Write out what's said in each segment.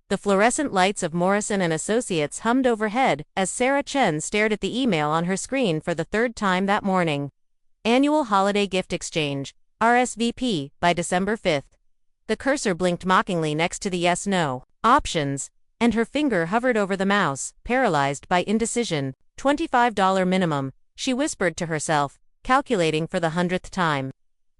The fluorescent lights of Morrison and Associates hummed overhead as Sarah Chen stared at the email on her screen for the third time that morning. Annual Holiday Gift Exchange, RSVP, by December 5th. The cursor blinked mockingly next to the yes/no options, and her finger hovered over the mouse, paralyzed by indecision. $25 minimum, she whispered to herself, calculating for the 100th time.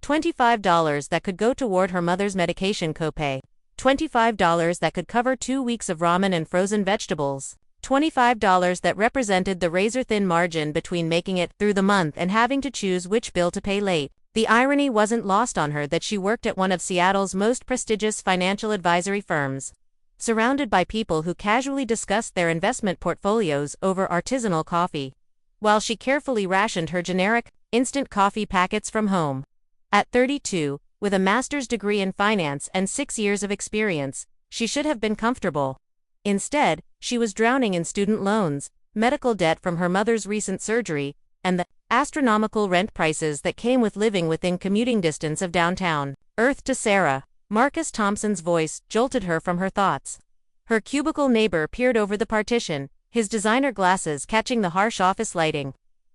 $25 that could go toward her mother's medication copay. $25 that could cover 2 weeks of ramen and frozen vegetables. $25 that represented the razor-thin margin between making it through the month and having to choose which bill to pay late. The irony wasn't lost on her that she worked at one of Seattle's most prestigious financial advisory firms, surrounded by people who casually discussed their investment portfolios over artisanal coffee, while she carefully rationed her generic, instant coffee packets from home. At 32, with a master's degree in finance and 6 years of experience, she should have been comfortable. Instead, she was drowning in student loans, medical debt from her mother's recent surgery, and the astronomical rent prices that came with living within commuting distance of downtown. Earth to Sarah. Marcus Thompson's voice jolted her from her thoughts. Her cubicle neighbor peered over the partition, his designer glasses catching the harsh office lighting.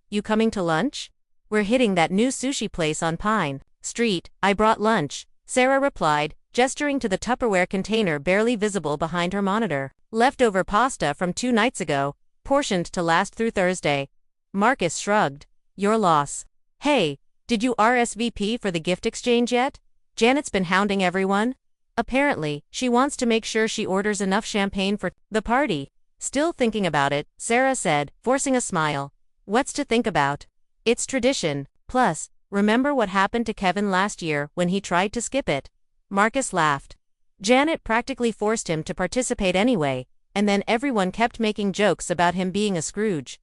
"You coming to lunch? We're hitting that new sushi place on Pine Street." "I brought lunch," Sarah replied, gesturing to the Tupperware container barely visible behind her monitor. "Leftover pasta from 2 nights ago, portioned to last through Thursday." Marcus shrugged. "Your loss." "Hey, did you RSVP for the gift exchange yet? Janet's been hounding everyone." "Apparently, she wants to make sure she orders enough champagne for the party." "Still thinking about it," Sarah said, forcing a smile. "What's to think about? It's tradition. Plus, remember what happened to Kevin last year when he tried to skip it?" Marcus laughed. Janet practically forced him to participate anyway, and then everyone kept making jokes about him being a Scrooge.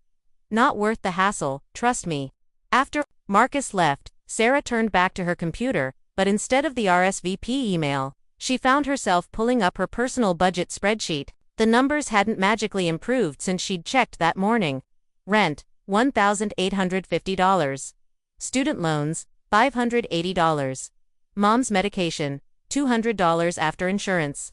"Not worth the hassle, trust me." After Marcus left, Sarah turned back to her computer, but instead of the RSVP email, she found herself pulling up her personal budget spreadsheet. The numbers hadn't magically improved since she'd checked that morning. Rent, $1,850. Student loans, $580. Mom's medication, $200 after insurance.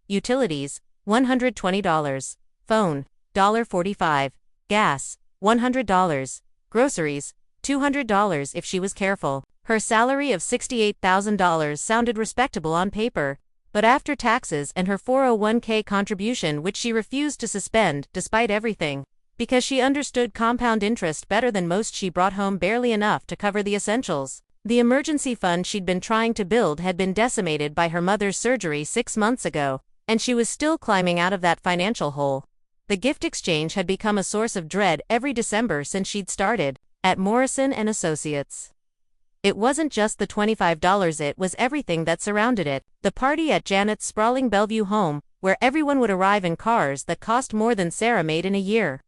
Utilities, $120. Phone, $1.45. Gas, $100. Groceries, $200 if she was careful. Her salary of $68,000 sounded respectable on paper, but after taxes and her 401k contribution, which she refused to suspend despite everything, because she understood compound interest better than most, she brought home barely enough to cover the essentials. The emergency fund she'd been trying to build had been decimated by her mother's surgery 6 months ago, and she was still climbing out of that financial hole. The gift exchange had become a source of dread every December since she'd started at Morrison and Associates. It wasn't just the $25, it was everything that surrounded it. The party at Janet's sprawling Bellevue home, where everyone would arrive in cars that cost more than Sarah made in a year.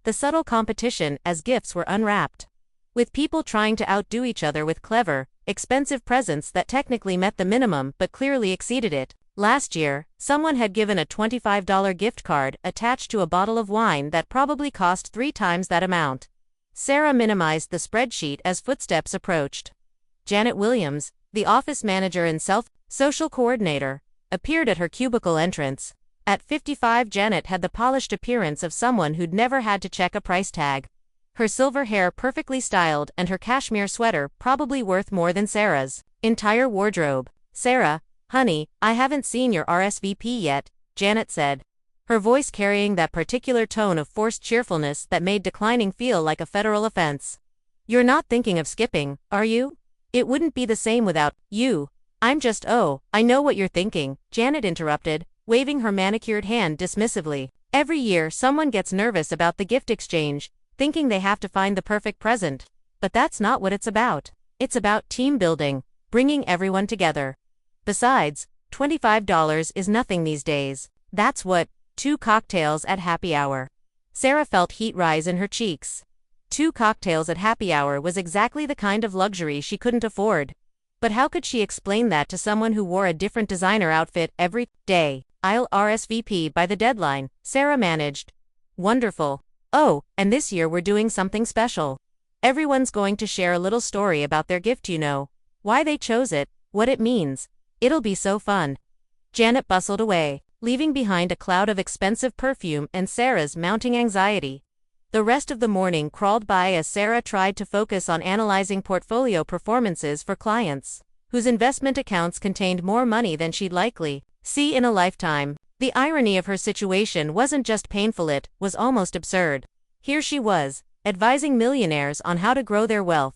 The subtle competition as gifts were unwrapped, with people trying to outdo each other with clever, expensive presents that technically met the minimum but clearly exceeded it. Last year, someone had given a $25 gift card attached to a bottle of wine that probably cost 3 times that amount. Sarah minimized the spreadsheet as footsteps approached. Janet Williams, the office manager and social coordinator, appeared at her cubicle entrance. At 55, Janet had the polished appearance of someone who'd never had to check a price tag. Her silver hair perfectly styled and her cashmere sweater probably worth more than Sarah's entire wardrobe. "Sarah, honey, I haven't seen your RSVP yet," Janet said, her voice carrying that particular tone of forced cheerfulness that made declining feel like a federal offense. "You're not thinking of skipping, are you? It wouldn't be the same without you." "I'm just, oh, I know what you're thinking," Janet interrupted, waving her manicured hand dismissively. "Every year someone gets nervous about the gift exchange, thinking they have to find the perfect present. But that's not what it's about. It's about team building, bringing everyone together. Besides, $25 is nothing these days. That's what 2 cocktails at happy hour." Sarah felt heat rise in her cheeks. 2 cocktails at happy hour was exactly the kind of luxury she couldn't afford. But how could she explain that to someone who wore a different designer outfit every day? "I'll RSVP by the deadline," Sarah managed. "Wonderful. Oh, and this year we're doing something special. Everyone's going to share a little story about their gift, why they chose it, what it means. It'll be so fun." Janet bustled away. leaving behind a cloud of expensive perfume and Sarah's mounting anxiety. The rest of the morning crawled by as Sarah tried to focus on analyzing portfolio performances for clients whose investment accounts contained more money than she'd likely see in a lifetime. The irony of her situation wasn't just painful, it was almost absurd. Here she was, advising millionaires on how to grow their wealth,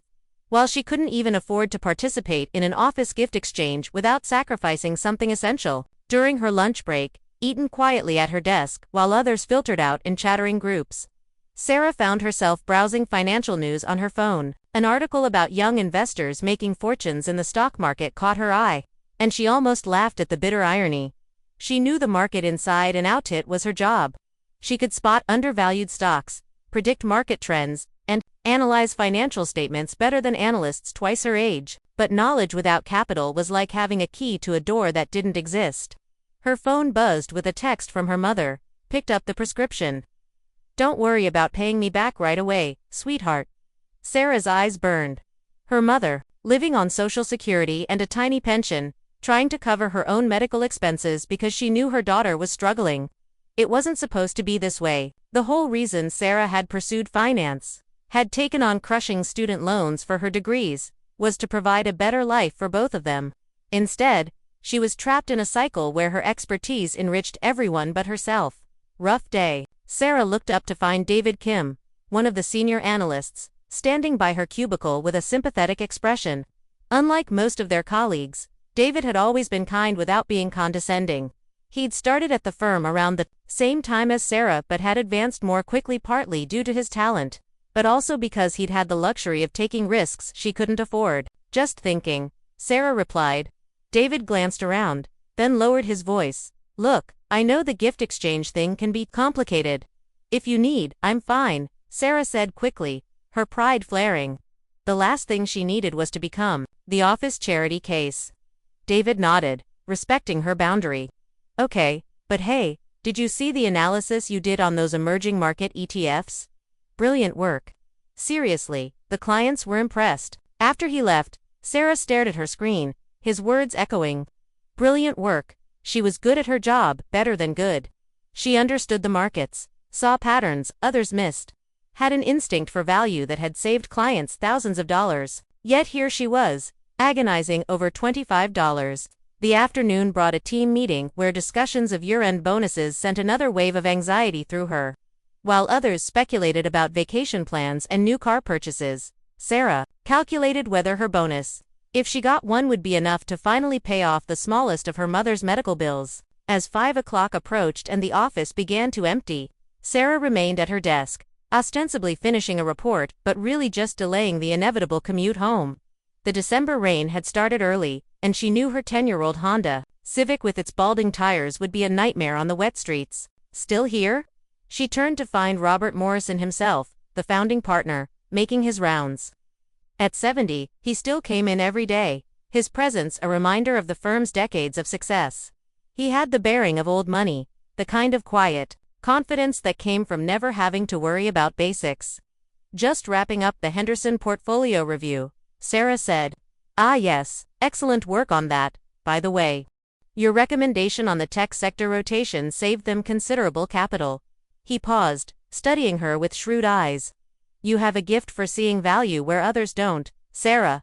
while she couldn't even afford to participate in an office gift exchange without sacrificing something essential. During her lunch break, eaten quietly at her desk while others filtered out in chattering groups, Sarah found herself browsing financial news on her phone. An article about young investors making fortunes in the stock market caught her eye, and she almost laughed at the bitter irony. She knew the market inside and out. It was her job. She could spot undervalued stocks, predict market trends, and analyze financial statements better than analysts twice her age. But knowledge without capital was like having a key to a door that didn't exist. Her phone buzzed with a text from her mother. Picked up the prescription. "Don't worry about paying me back right away, sweetheart." Sarah's eyes burned. Her mother, living on Social Security and a tiny pension, trying to cover her own medical expenses because she knew her daughter was struggling. It wasn't supposed to be this way. The whole reason Sarah had pursued finance, had taken on crushing student loans for her degrees, was to provide a better life for both of them. Instead, she was trapped in a cycle where her expertise enriched everyone but herself. Rough day. Sarah looked up to find David Kim, one of the senior analysts, standing by her cubicle with a sympathetic expression. Unlike most of their colleagues, David had always been kind without being condescending. He'd started at the firm around the same time as Sarah but had advanced more quickly, partly due to his talent, but also because he'd had the luxury of taking risks she couldn't afford. "Just thinking," Sarah replied. David glanced around, then lowered his voice. "Look, I know the gift exchange thing can be complicated. If you need, I'm fine," Sarah said quickly, her pride flaring. The last thing she needed was to become the office charity case. David nodded, respecting her boundary. "Okay, but hey, did you see the analysis you did on those emerging market ETFs? Brilliant work." Seriously, the clients were impressed. After he left, Sarah stared at her screen, his words echoing. Brilliant work. She was good at her job, better than good. She understood the markets, saw patterns others missed, had an instinct for value that had saved clients thousands of dollars. Yet here she was, agonizing over $25. The afternoon brought a team meeting where discussions of year-end bonuses sent another wave of anxiety through her. While others speculated about vacation plans and new car purchases, Sarah calculated whether her bonus, if she got one, would be enough to finally pay off the smallest of her mother's medical bills. As 5 o'clock approached and the office began to empty, Sarah remained at her desk, ostensibly finishing a report but really just delaying the inevitable commute home. The December rain had started early, and she knew her 10-year-old Honda Civic with its balding tires would be a nightmare on the wet streets. Still here? She turned to find Robert Morrison himself, the founding partner, making his rounds. At 70, he still came in every day, his presence a reminder of the firm's decades of success. He had the bearing of old money, the kind of quiet confidence that came from never having to worry about basics. "Just wrapping up the Henderson portfolio review," Sarah said. "Ah yes, excellent work on that, by the way. Your recommendation on the tech sector rotation saved them considerable capital." He paused, studying her with shrewd eyes. "You have a gift for seeing value where others don't, Sarah.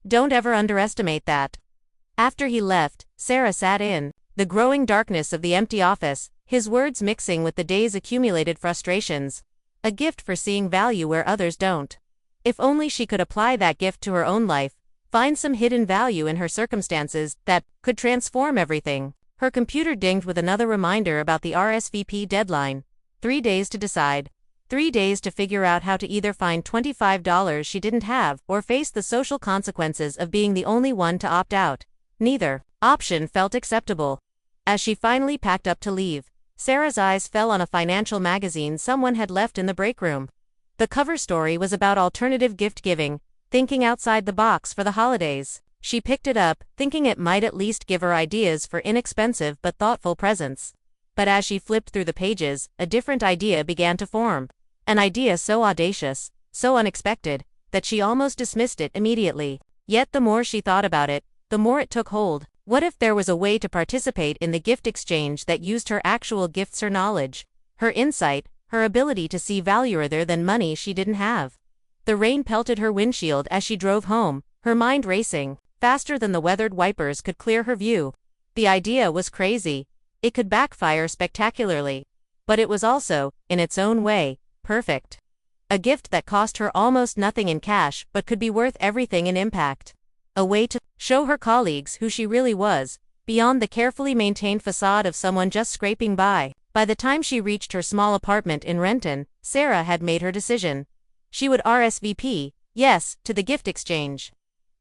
Don't ever underestimate that." After he left, Sarah sat in the growing darkness of the empty office, his words mixing with the day's accumulated frustrations. A gift for seeing value where others don't. If only she could apply that gift to her own life, find some hidden value in her circumstances that could transform everything. Her computer dinged with another reminder about the RSVP deadline. 3 days to decide. 3 days to figure out how to either find $25 she didn't have or face the social consequences of being the only one to opt out. Neither option felt acceptable. As she finally packed up to leave, Sarah's eyes fell on a financial magazine someone had left in the break room. The cover story was about alternative gift giving, thinking outside the box for the holidays. She picked it up, thinking it might at least give her ideas for inexpensive but thoughtful presents. But as she flipped through the pages, a different idea began to form. An idea so audacious, so unexpected, that she almost dismissed it immediately. Yet the more she thought about it, the more it took hold. What if there was a way to participate in the gift exchange that used her actual gifts, her knowledge, her insight, her ability to see value rather than money she didn't have? The rain pelted her windshield as she drove home, her mind racing, faster than the weathered wipers could clear her view. The idea was crazy. It could backfire spectacularly. But it was also, in its own way, perfect. A gift that cost her almost nothing in cash but could be worth everything in impact. A way to show her colleagues who she really was, beyond the carefully maintained facade of someone just scraping by. By the time she reached her small apartment in Renton, Sarah had made her decision. She would RSVP, yes, to the gift exchange.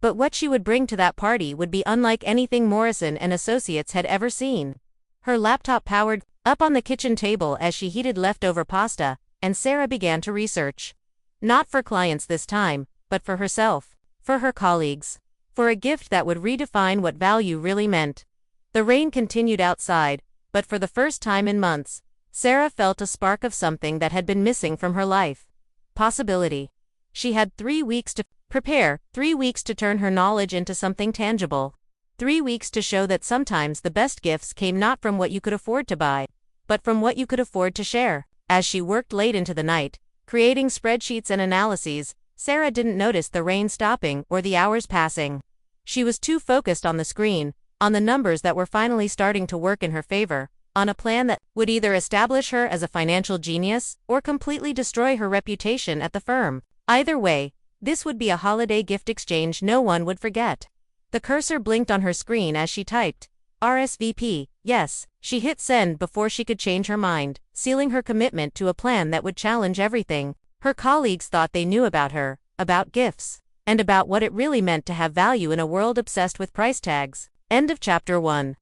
But what she would bring to that party would be unlike anything Morrison and Associates had ever seen. Her laptop powered up on the kitchen table as she heated leftover pasta, and Sarah began to research. Not for clients this time, but for herself, for her colleagues, for a gift that would redefine what value really meant. The rain continued outside, but for the first time in months, Sarah felt a spark of something that had been missing from her life. Possibility. She had 3 weeks to prepare, 3 weeks to turn her knowledge into something tangible. 3 weeks to show that sometimes the best gifts came not from what you could afford to buy, but from what you could afford to share. As she worked late into the night, creating spreadsheets and analyses, Sarah didn't notice the rain stopping or the hours passing. She was too focused on the screen, on the numbers that were finally starting to work in her favor, on a plan that would either establish her as a financial genius or completely destroy her reputation at the firm. Either way, this would be a holiday gift exchange no one would forget. The cursor blinked on her screen as she typed, RSVP, yes. She hit send before she could change her mind, sealing her commitment to a plan that would challenge everything her colleagues thought they knew about her, about gifts, and about what it really meant to have value in a world obsessed with price tags. End of Chapter 1.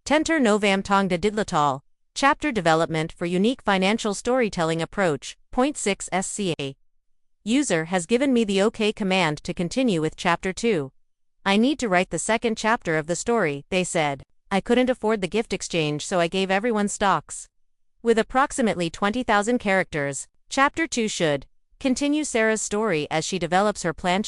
Tenter Novam Tongda Didlatal, Chapter Development for Unique Financial Storytelling Approach, Point 6 SCA. User has given me the OK command to continue with Chapter 2. I need to write the second chapter of the story, they said. I couldn't afford the gift exchange, so I gave everyone stocks. With approximately 20,000 characters, Chapter 2 should continue Sarah's story as she develops her plan.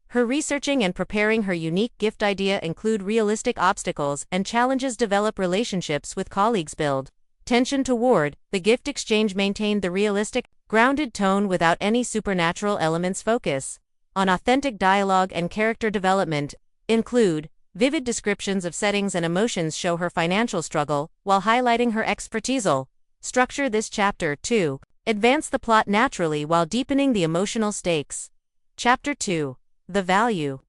Her researching and preparing her unique gift idea include realistic obstacles and challenges, develop relationships with colleagues, build tension toward the gift exchange, maintain the realistic, grounded tone without any supernatural elements, focus on authentic dialogue and character development, include vivid descriptions of settings and emotions, show her financial struggle while highlighting her expertise. Structure this chapter to advance the plot naturally while deepening the emotional stakes. Chapter 2. The Value.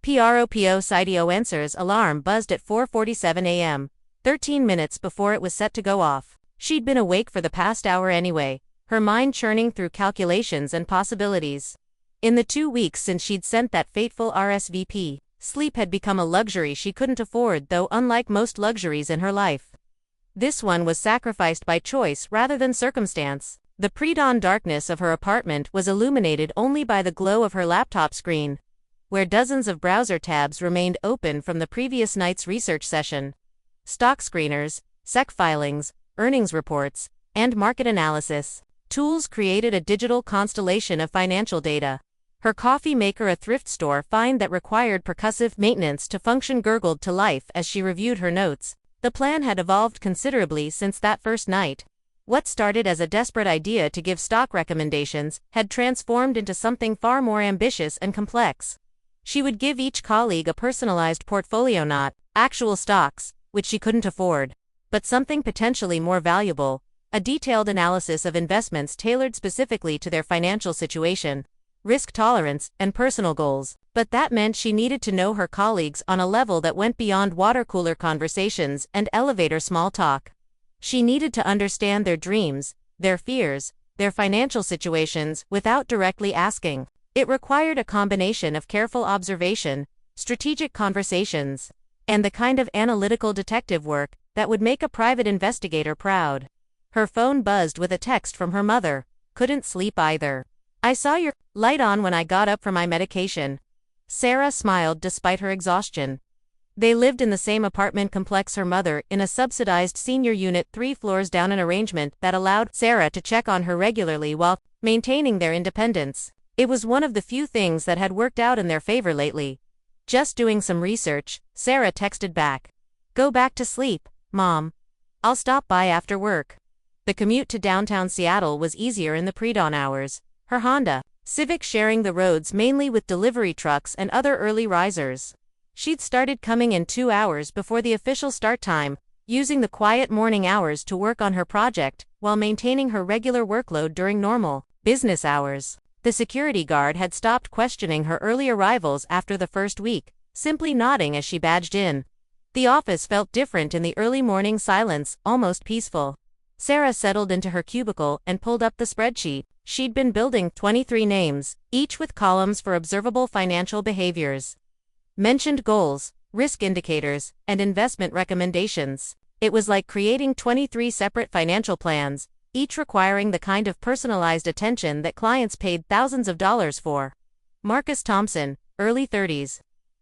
PROPO Sidio answers alarm buzzed at 4:47 a.m., 13 minutes before it was set to go off. She'd been awake for the past hour anyway, her mind churning through calculations and possibilities. In the 2 weeks since she'd sent that fateful RSVP, sleep had become a luxury she couldn't afford, though unlike most luxuries in her life, this one was sacrificed by choice rather than circumstance. The pre-dawn darkness of her apartment was illuminated only by the glow of her laptop screen, where dozens of browser tabs remained open from the previous night's research session. Stock screeners, SEC filings, earnings reports, and market analysis tools created a digital constellation of financial data. Her coffee maker, a thrift store find that required percussive maintenance to function, gurgled to life as she reviewed her notes. The plan had evolved considerably since that first night. What started as a desperate idea to give stock recommendations had transformed into something far more ambitious and complex. She would give each colleague a personalized portfolio, not actual stocks, which she couldn't afford, but something potentially more valuable, a detailed analysis of investments tailored specifically to their financial situation, risk tolerance, and personal goals. But that meant she needed to know her colleagues on a level that went beyond water cooler conversations and elevator small talk. She needed to understand their dreams, their fears, their financial situations without directly asking. It required a combination of careful observation, strategic conversations, and the kind of analytical detective work that would make a private investigator proud. Her phone buzzed with a text from her mother. Couldn't sleep either. I saw your light on when I got up for my medication. Sarah smiled despite her exhaustion. They lived in the same apartment complex, her mother in a subsidized senior unit 3 floors down, an arrangement that allowed Sarah to check on her regularly while maintaining their independence. It was one of the few things that had worked out in their favor lately. Just doing some research, Sarah texted back. Go back to sleep, Mom. I'll stop by after work. The commute to downtown Seattle was easier in the pre-dawn hours, her Honda Civic sharing the roads mainly with delivery trucks and other early risers. She'd started coming in 2 hours before the official start time, using the quiet morning hours to work on her project, while maintaining her regular workload during normal business hours. The security guard had stopped questioning her early arrivals after the first week, simply nodding as she badged in. The office felt different in the early morning silence, almost peaceful. Sarah settled into her cubicle and pulled up the spreadsheet. She'd been building 23 names, each with columns for observable financial behaviors, mentioned goals, risk indicators, and investment recommendations. It was like creating 23 separate financial plans, each requiring the kind of personalized attention that clients paid thousands of dollars for. Marcus Thompson, early 30s.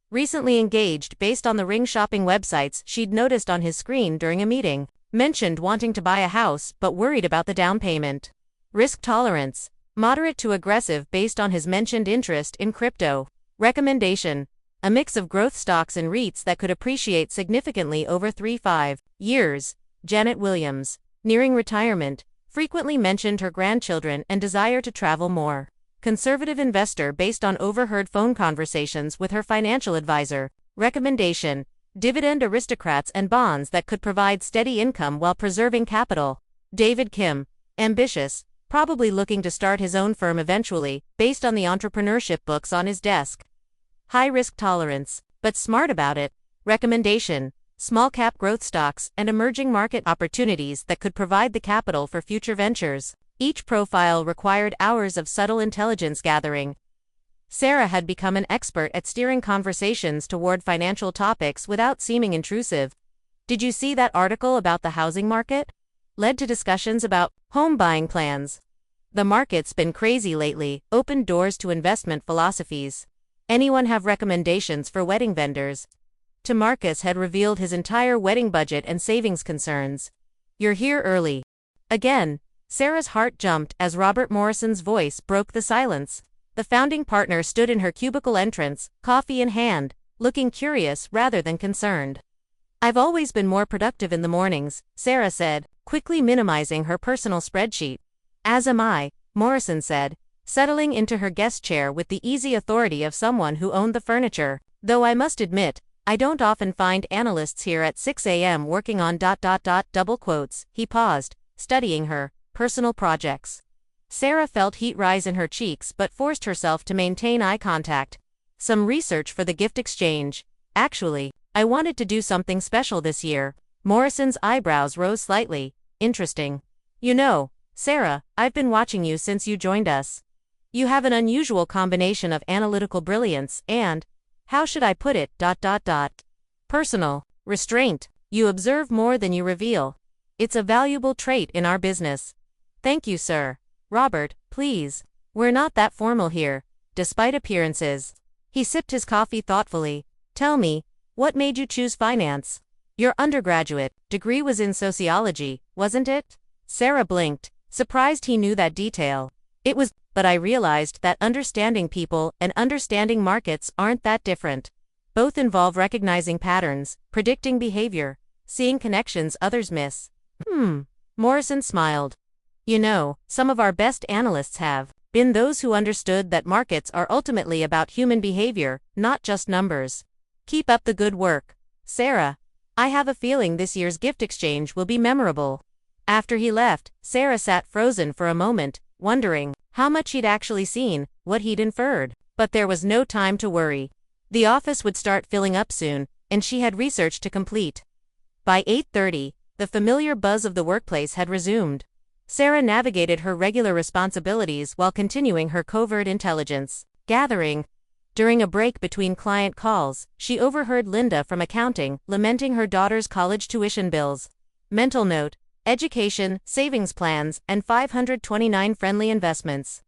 Recently engaged based on the ring shopping websites she'd noticed on his screen during a meeting. Mentioned wanting to buy a house but worried about the down payment. Risk tolerance, moderate to aggressive based on his mentioned interest in crypto. Recommendation, a mix of growth stocks and REITs that could appreciate significantly over 3-5 years. Janet Williams, nearing retirement, frequently mentioned her grandchildren and desire to travel more. Conservative investor based on overheard phone conversations with her financial advisor. Recommendation, dividend aristocrats and bonds that could provide steady income while preserving capital. David Kim, ambitious, probably looking to start his own firm eventually, based on the entrepreneurship books on his desk. High risk tolerance, but smart about it. Recommendation, small cap growth stocks and emerging market opportunities that could provide the capital for future ventures. Each profile required hours of subtle intelligence gathering. Sarah had become an expert at steering conversations toward financial topics without seeming intrusive. Did you see that article about the housing market? Led to discussions about home buying plans. The market's been crazy lately, opened doors to investment philosophies. Anyone have recommendations for wedding vendors? To Marcus had revealed his entire wedding budget and savings concerns. You're here early. Again, Sarah's heart jumped as Robert Morrison's voice broke the silence. The founding partner stood in her cubicle entrance, coffee in hand, looking curious rather than concerned. I've always been more productive in the mornings, Sarah said, quickly minimizing her personal spreadsheet. As am I, Morrison said, settling into her guest chair with the easy authority of someone who owned the furniture. Though I must admit, I don't often find analysts here at 6 a.m. working on ... double quotes. He paused, studying her personal projects. Sarah felt heat rise in her cheeks but forced herself to maintain eye contact. Some research for the gift exchange. Actually, I wanted to do something special this year. Morrison's eyebrows rose slightly. Interesting. You know, Sarah, I've been watching you since you joined us. You have an unusual combination of analytical brilliance and, how should I put it, ... personal restraint. You observe more than you reveal. It's a valuable trait in our business. Thank you, sir. Robert, please. We're not that formal here, despite appearances. He sipped his coffee thoughtfully. Tell me, what made you choose finance? Your undergraduate degree was in sociology, wasn't it? Sarah blinked, surprised he knew that detail. It was, but I realized that understanding people and understanding markets aren't that different. Both involve recognizing patterns, predicting behavior, seeing connections others miss. Morrison smiled. You know, some of our best analysts have been those who understood that markets are ultimately about human behavior, not just numbers. Keep up the good work, Sarah. I have a feeling this year's gift exchange will be memorable. After he left, Sarah sat frozen for a moment, wondering how much he'd actually seen, what he'd inferred. But there was no time to worry. The office would start filling up soon, and she had research to complete. By 8:30, the familiar buzz of the workplace had resumed. Sarah navigated her regular responsibilities while continuing her covert intelligence gathering. During a break between client calls, she overheard Linda from accounting lamenting her daughter's college tuition bills. Mental note: education, savings plans, and 529 friendly investments.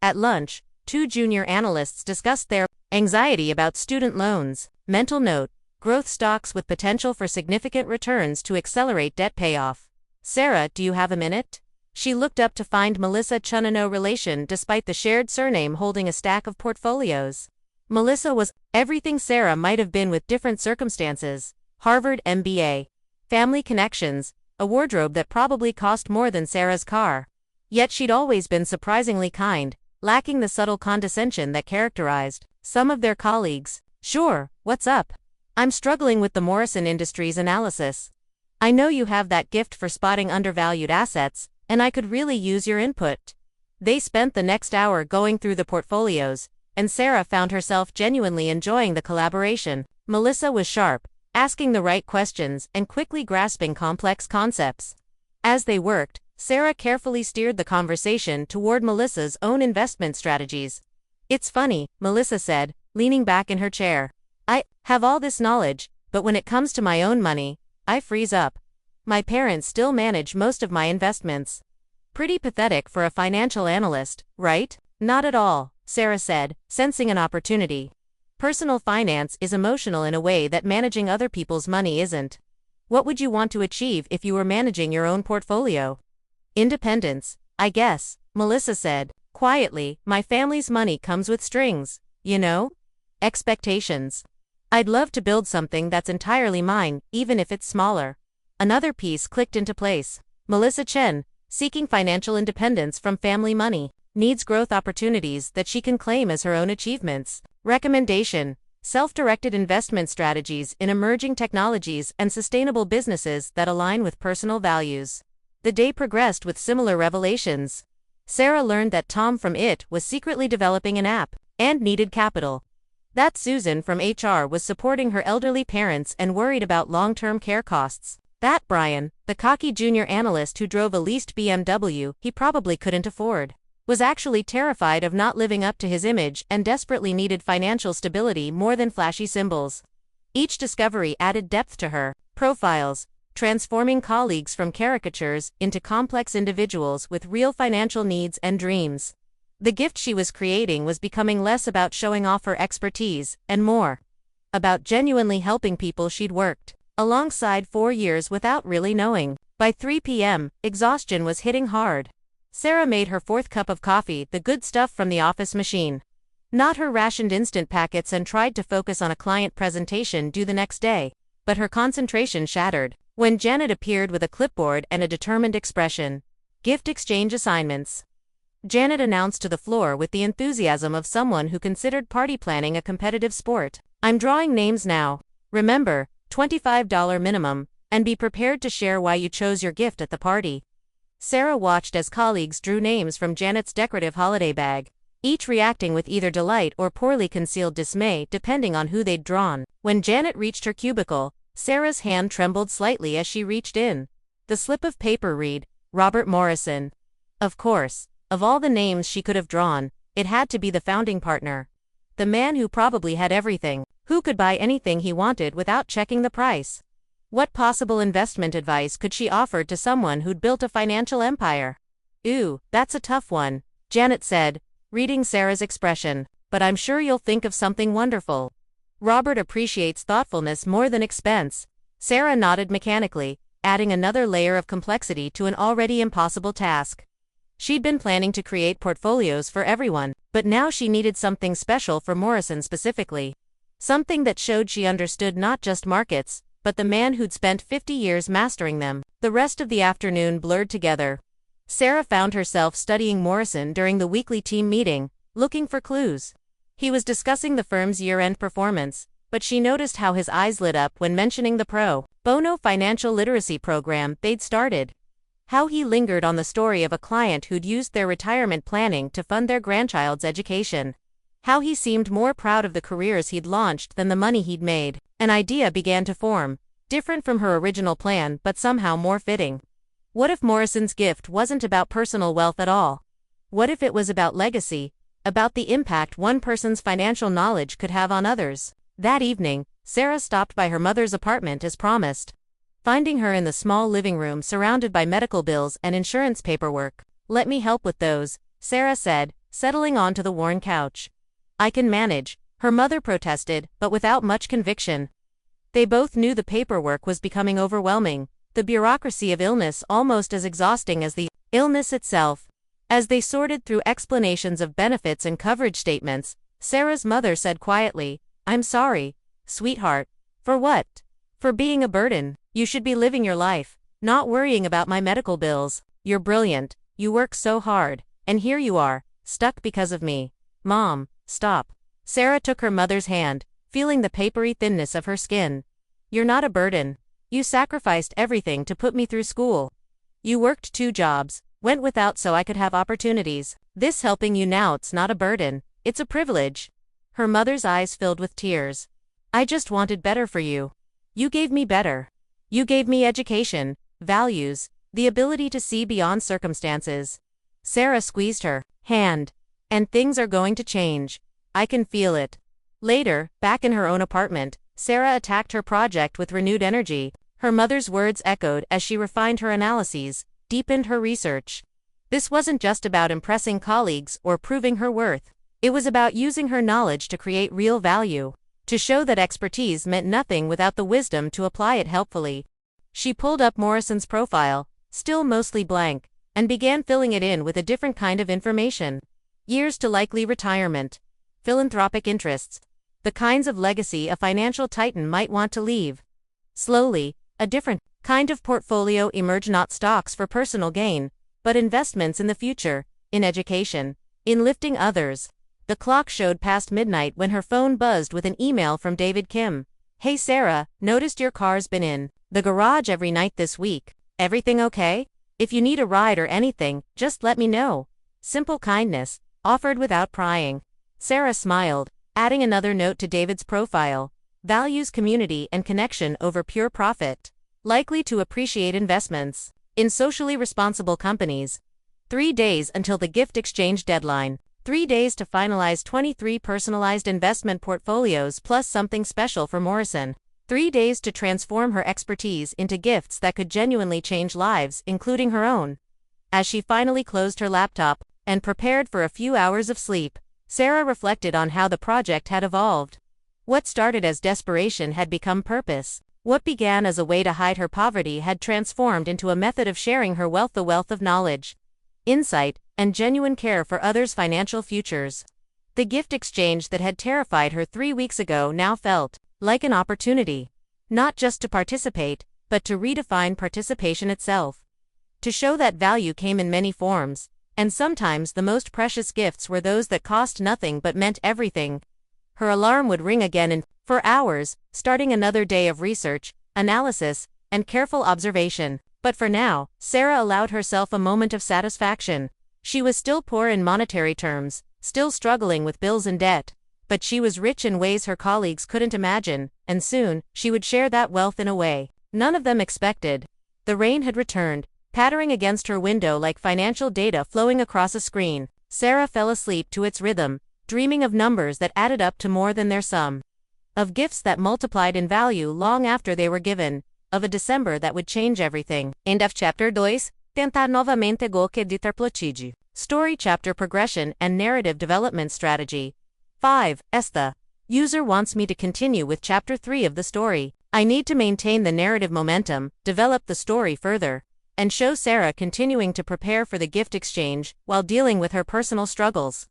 At lunch, 2 junior analysts discussed their anxiety about student loans. Mental note: growth stocks with potential for significant returns to accelerate debt payoff. Sarah, do you have a minute? She looked up to find Melissa Chunna no relation despite the shared surname holding a stack of portfolios. Melissa was everything Sarah might have been with different circumstances: Harvard MBA, family connections, a wardrobe that probably cost more than Sarah's car. Yet she'd always been surprisingly kind, lacking the subtle condescension that characterized some of their colleagues. "Sure, what's up? I'm struggling with the Morrison Industries analysis. I know you have that gift for spotting undervalued assets, and I could really use your input." They spent the next hour going through the portfolios, and Sarah found herself genuinely enjoying the collaboration. Melissa was sharp, asking the right questions and quickly grasping complex concepts. As they worked, Sarah carefully steered the conversation toward Melissa's own investment strategies. "It's funny," Melissa said, leaning back in her chair. "I have all this knowledge, but when it comes to my own money, I freeze up. My parents still manage most of my investments." Pretty pathetic for a financial analyst, right? "Not at all," Sarah said, sensing an opportunity. "Personal finance is emotional in a way that managing other people's money isn't. What would you want to achieve if you were managing your own portfolio?" "Independence, I guess," Melissa said, quietly. "My family's money comes with strings, you know? Expectations. I'd love to build something that's entirely mine, even if it's smaller." Another piece clicked into place. Melissa Chen, seeking financial independence from family money, needs growth opportunities that she can claim as her own achievements. Recommendation: self-directed investment strategies in emerging technologies and sustainable businesses that align with personal values. The day progressed with similar revelations. Sarah learned that Tom from IT was secretly developing an app and needed capital. That Susan from HR was supporting her elderly parents and worried about long-term care costs. That Brian, the cocky junior analyst who drove a leased BMW he probably couldn't afford, was actually terrified of not living up to his image and desperately needed financial stability more than flashy symbols. Each discovery added depth to her profiles, transforming colleagues from caricatures into complex individuals with real financial needs and dreams. The gift she was creating was becoming less about showing off her expertise and more about genuinely helping people she'd worked alongside 4 years without really knowing. By 3 p.m., exhaustion was hitting hard. Sarah made her 4th cup of coffee, the good stuff from the office machine, not her rationed instant packets, and tried to focus on a client presentation due the next day. But her concentration shattered when Janet appeared with a clipboard and a determined expression. "Gift exchange assignments," Janet announced to the floor with the enthusiasm of someone who considered party planning a competitive sport. "I'm drawing names now. Remember, $25 minimum, and be prepared to share why you chose your gift at the party." Sarah watched as colleagues drew names from Janet's decorative holiday bag, each reacting with either delight or poorly concealed dismay depending on who they'd drawn. When Janet reached her cubicle, Sarah's hand trembled slightly as she reached in. The slip of paper read, "Robert Morrison." Of course, of all the names she could have drawn, it had to be the founding partner. The man who probably had everything, who could buy anything he wanted without checking the price. What possible investment advice could she offer to someone who'd built a financial empire? "Ooh, that's a tough one," Janet said, reading Sarah's expression. "But I'm sure you'll think of something wonderful. Robert appreciates thoughtfulness more than expense." Sarah nodded mechanically, adding another layer of complexity to an already impossible task. She'd been planning to create portfolios for everyone, but now she needed something special for Morrison specifically. Something that showed she understood not just markets, but the man who'd spent 50 years mastering them. The rest of the afternoon blurred together. Sarah found herself studying Morrison during the weekly team meeting, looking for clues. He was discussing the firm's year-end performance, but she noticed how his eyes lit up when mentioning the pro bono financial literacy program they'd started. How he lingered on the story of a client who'd used their retirement planning to fund their grandchild's education. How he seemed more proud of the careers he'd launched than the money he'd made. An idea began to form, different from her original plan but somehow more fitting. What if Morrison's gift wasn't about personal wealth at all? What if it was about legacy, about the impact one person's financial knowledge could have on others? That evening, Sarah stopped by her mother's apartment as promised. Finding her in the small living room surrounded by medical bills and insurance paperwork. "Let me help with those," Sarah said, settling onto the worn couch. "I can manage," her mother protested, but without much conviction. They both knew the paperwork was becoming overwhelming, the bureaucracy of illness almost as exhausting as the illness itself. As they sorted through explanations of benefits and coverage statements, Sarah's mother said quietly, "I'm sorry, sweetheart." "For what?" "For being a burden. You should be living your life, not worrying about my medical bills. You're brilliant, you work so hard, and here you are, stuck because of me." "Mom, stop." Sarah took her mother's hand, feeling the papery thinness of her skin. "You're not a burden. You sacrificed everything to put me through school. You worked 2 jobs, went without so I could have opportunities. This helping you now's not a burden, it's a privilege." Her mother's eyes filled with tears. "I just wanted better for you. You gave me better. You gave me education, values, the ability to see beyond circumstances." Sarah squeezed her hand. "And things are going to change. I can feel it." Later, back in her own apartment, Sarah attacked her project with renewed energy. Her mother's words echoed as she refined her analyses, deepened her research. This wasn't just about impressing colleagues or proving her worth. It was about using her knowledge to create real value, to show that expertise meant nothing without the wisdom to apply it helpfully. She pulled up Morrison's profile, still mostly blank, and began filling it in with a different kind of information. Years to likely retirement. Philanthropic interests. The kinds of legacy a financial titan might want to leave. Slowly, a different kind of portfolio emerged, not stocks for personal gain, but investments in the future, in education, in lifting others. The clock showed past midnight when her phone buzzed with an email from David Kim. "Hey Sarah, noticed your car's been in the garage every night this week. Everything okay? If you need a ride or anything, just let me know." Simple kindness, offered without prying. Sarah smiled, adding another note to David's profile. "Values community and connection over pure profit. Likely to appreciate investments in socially responsible companies." 3 days until the gift exchange deadline. 3 days to finalize 23 personalized investment portfolios plus something special for Morrison. 3 days to transform her expertise into gifts that could genuinely change lives, including her own. As she finally closed her laptop and prepared for a few hours of sleep, Sarah reflected on how the project had evolved. What started as desperation had become purpose. What began as a way to hide her poverty had transformed into a method of sharing her wealth, the wealth of knowledge, insight, and genuine care for others' financial futures. The gift exchange that had terrified her 3 weeks ago now felt like an opportunity. Not just to participate, but to redefine participation itself. To show that value came in many forms, and sometimes the most precious gifts were those that cost nothing but meant everything. Her alarm would ring again for hours, starting another day of research, analysis, and careful observation. But for now, Sarah allowed herself a moment of satisfaction. She was still poor in monetary terms, still struggling with bills and debt, but she was rich in ways her colleagues couldn't imagine, and soon, she would share that wealth in a way none of them expected. The rain had returned, pattering against her window like financial data flowing across a screen. Sarah fell asleep to its rhythm, dreaming of numbers that added up to more than their sum. Of gifts that multiplied in value long after they were given. Of a December that would change everything. End of Chapter 2. Tentar novamente go que editar plotide. Story chapter progression and narrative development strategy. 5. The user wants me to continue with Chapter 3 of the story. I need to maintain the narrative momentum, develop the story further, and show Sarah continuing to prepare for the gift exchange while dealing with her personal struggles.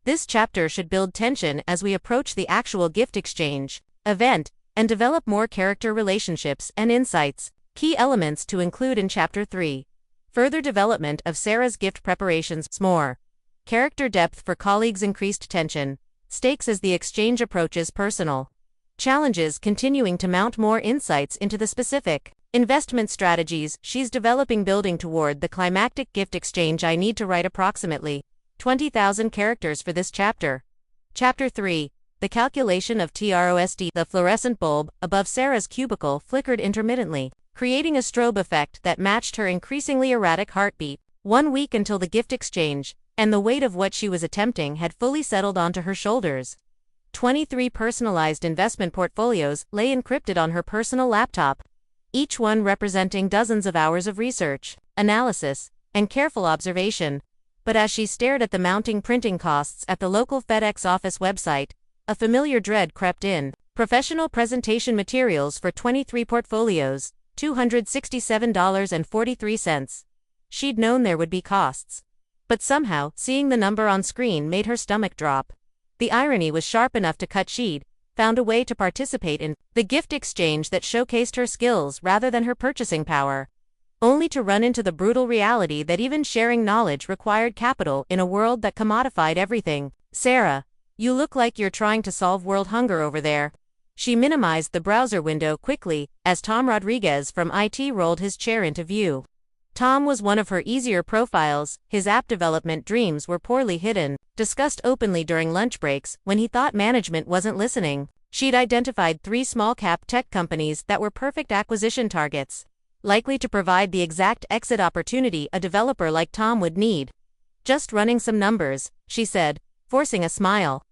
This chapter should build tension as we approach the actual gift exchange event, and develop more character relationships and insights. Key elements to include in Chapter 3. Further development of Sarah's gift preparations. More character depth for colleagues, increased tension. Stakes as the exchange approaches personal challenges, continuing to mount more insights into the specific investment strategies she's developing, building toward the climactic gift exchange. I need to write approximately 20,000 characters for this chapter. Chapter 3. The calculation of TROSD. The fluorescent bulb above Sarah's cubicle flickered intermittently, creating a strobe effect that matched her increasingly erratic heartbeat. 1 week until the gift exchange, and the weight of what she was attempting had fully settled onto her shoulders. 23 personalized investment portfolios lay encrypted on her personal laptop, each one representing dozens of hours of research, analysis, and careful observation. But as she stared at the mounting printing costs at the local FedEx office website, a familiar dread crept in. Professional presentation materials for 23 portfolios, $267.43. She'd known there would be costs. But somehow, seeing the number on screen made her stomach drop. The irony was sharp enough to cut. She'd found a way to participate in the gift exchange that showcased her skills rather than her purchasing power, only to run into the brutal reality that even sharing knowledge required capital in a world that commodified everything. Sarah, you look like you're trying to solve world hunger over there. She minimized the browser window quickly as Tom Rodriguez from IT rolled his chair into view. Tom was one of her easier profiles. His app development dreams were poorly hidden, discussed openly during lunch breaks when he thought management wasn't listening. She'd identified 3 small-cap tech companies that were perfect acquisition targets, likely to provide the exact exit opportunity a developer like Tom would need. Just running some numbers, she said, forcing a smile.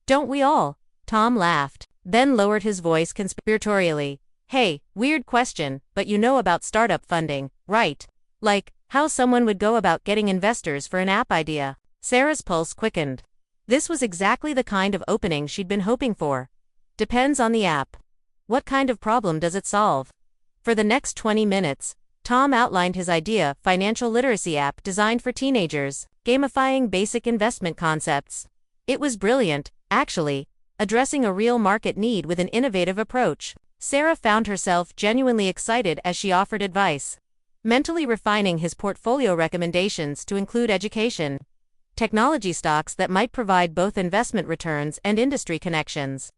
Don't we all? Tom laughed, then lowered his voice conspiratorially. Hey, weird question, but you know about startup funding, right? Like, how someone would go about getting investors for an app idea. Sarah's pulse quickened. This was exactly the kind of opening she'd been hoping for. Depends on the app. What kind of problem does it solve? For the next 20 minutes, Tom outlined his idea: financial literacy app designed for teenagers, gamifying basic investment concepts. It was brilliant, actually, addressing a real market need with an innovative approach. Sarah found herself genuinely excited as she offered advice, mentally refining his portfolio recommendations to include education, technology stocks that might provide both investment returns and industry connections.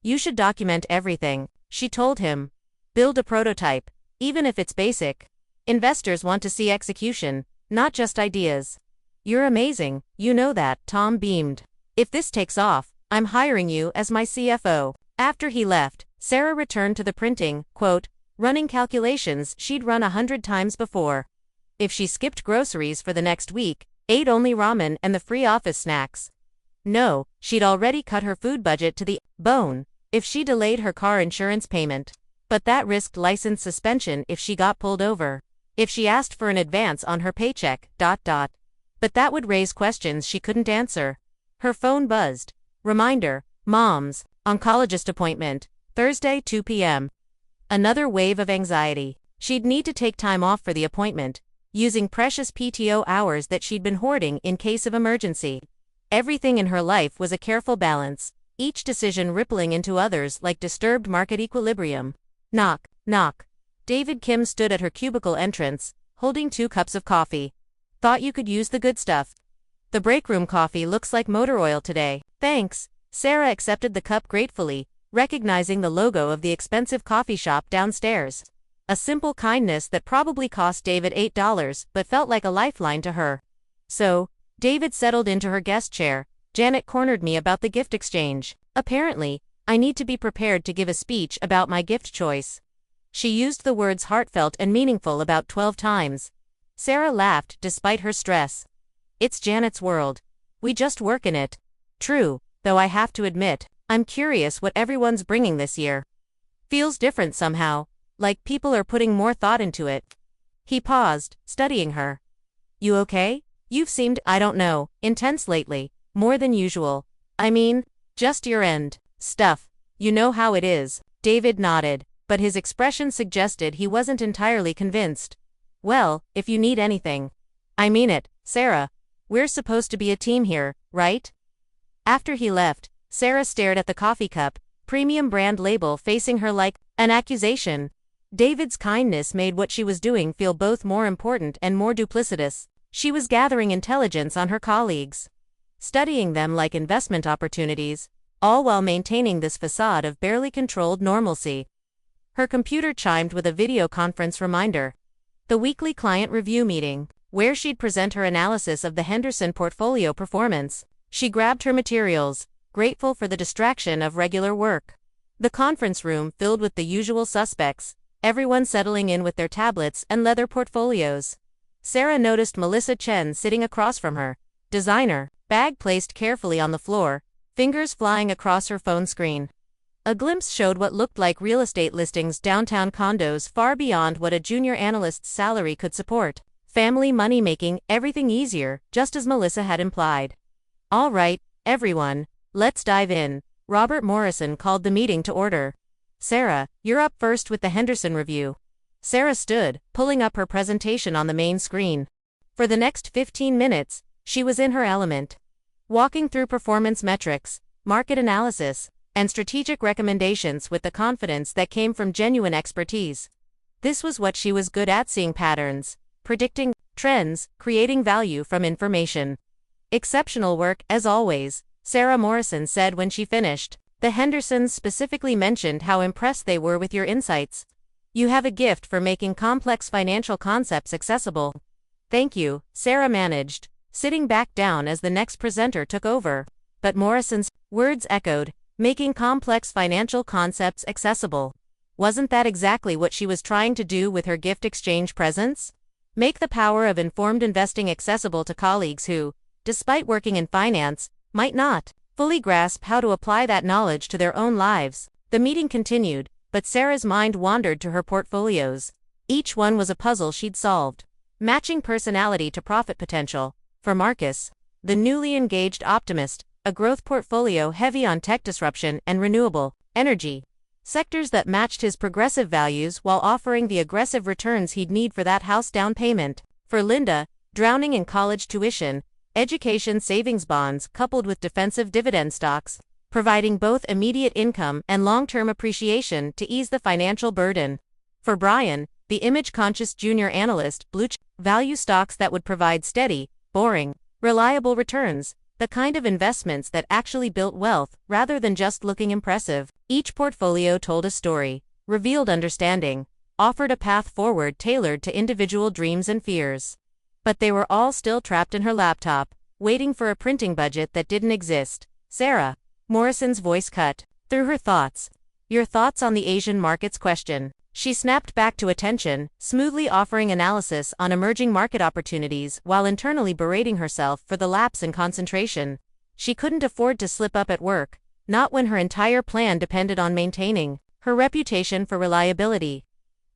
You should document everything, she told him. Build a prototype, even if it's basic. Investors want to see execution, not just ideas. You're amazing, you know that, Tom beamed. If this takes off, I'm hiring you as my CFO. After he left, Sarah returned to the printing, running calculations she'd run 100 times before. If she skipped groceries for the next week, ate only ramen and the free office snacks. No, she'd already cut her food budget to the bone. If she delayed her car insurance payment. But that risked license suspension if she got pulled over. If she asked for an advance on her paycheck, But that would raise questions she couldn't answer. Her phone buzzed. Reminder, Mom's oncologist appointment, Thursday 2 p.m. Another wave of anxiety. She'd need to take time off for the appointment, using precious PTO hours that she'd been hoarding in case of emergency. Everything in her life was a careful balance, each decision rippling into others like disturbed market equilibrium. Knock, knock. David Kim stood at her cubicle entrance, holding 2 cups of coffee. Thought you could use the good stuff. The break room coffee looks like motor oil today. Thanks. Sarah accepted the cup gratefully, recognizing the logo of the expensive coffee shop downstairs. A simple kindness that probably cost David $8 but felt like a lifeline to her. So, David settled into her guest chair. Janet cornered me about the gift exchange. Apparently, I need to be prepared to give a speech about my gift choice. She used the words heartfelt and meaningful about 12 times. Sarah laughed despite her stress. It's Janet's world. We just work in it. True, though I have to admit, I'm curious what everyone's bringing this year. Feels different somehow, like people are putting more thought into it. He paused, studying her. You okay? You've seemed, I don't know, intense lately, more than usual. I mean, just your end stuff. You know how it is. David nodded, but his expression suggested he wasn't entirely convinced. Well, if you need anything. I mean it, Sarah. We're supposed to be a team here, right? After he left, Sarah stared at the coffee cup, premium brand label facing her like an accusation. David's kindness made what she was doing feel both more important and more duplicitous. She was gathering intelligence on her colleagues, studying them like investment opportunities, all while maintaining this facade of barely controlled normalcy. Her computer chimed with a video conference reminder. The weekly client review meeting, where she'd present her analysis of the Henderson portfolio performance. She grabbed her materials, grateful for the distraction of regular work. The conference room filled with the usual suspects, everyone settling in with their tablets and leather portfolios. Sarah noticed Melissa Chen sitting across from her, designer, bag placed carefully on the floor, fingers flying across her phone screen. A glimpse showed what looked like real estate listings, downtown condos far beyond what a junior analyst's salary could support. Family money making everything easier, just as Melissa had implied. All right, everyone, let's dive in. Robert Morrison called the meeting to order. Sarah, you're up first with the Henderson review. Sarah stood, pulling up her presentation on the main screen. For the next 15 minutes, she was in her element. Walking through performance metrics, market analysis, and strategic recommendations with the confidence that came from genuine expertise. This was what she was good at: seeing patterns, predicting trends, creating value from information. Exceptional work, as always, Sarah Morrison said when she finished. The Hendersons specifically mentioned how impressed they were with your insights. You have a gift for making complex financial concepts accessible. Thank you, Sarah managed, sitting back down as the next presenter took over. But Morrison's words echoed, making complex financial concepts accessible. Wasn't that exactly what she was trying to do with her gift exchange presents? Make the power of informed investing accessible to colleagues who, despite working in finance, might not fully grasp how to apply that knowledge to their own lives. The meeting continued, but Sarah's mind wandered to her portfolios. Each one was a puzzle she'd solved. Matching personality to profit potential. For Marcus, the newly engaged optimist, a growth portfolio heavy on tech disruption and renewable energy, sectors that matched his progressive values while offering the aggressive returns he'd need for that house down payment. For Linda, drowning in college tuition, education savings bonds coupled with defensive dividend stocks, providing both immediate income and long-term appreciation to ease the financial burden. For Brian, the image-conscious junior analyst, blue-chip value stocks that would provide steady, boring, reliable returns, the kind of investments that actually built wealth rather than just looking impressive. Each portfolio told a story, revealed understanding, offered a path forward tailored to individual dreams and fears. But they were all still trapped in her laptop, waiting for a printing budget that didn't exist. Sarah Morrison's voice cut through her thoughts. Your thoughts on the Asian markets question? She snapped back to attention, smoothly offering analysis on emerging market opportunities while internally berating herself for the lapse in concentration. She couldn't afford to slip up at work, not when her entire plan depended on maintaining her reputation for reliability.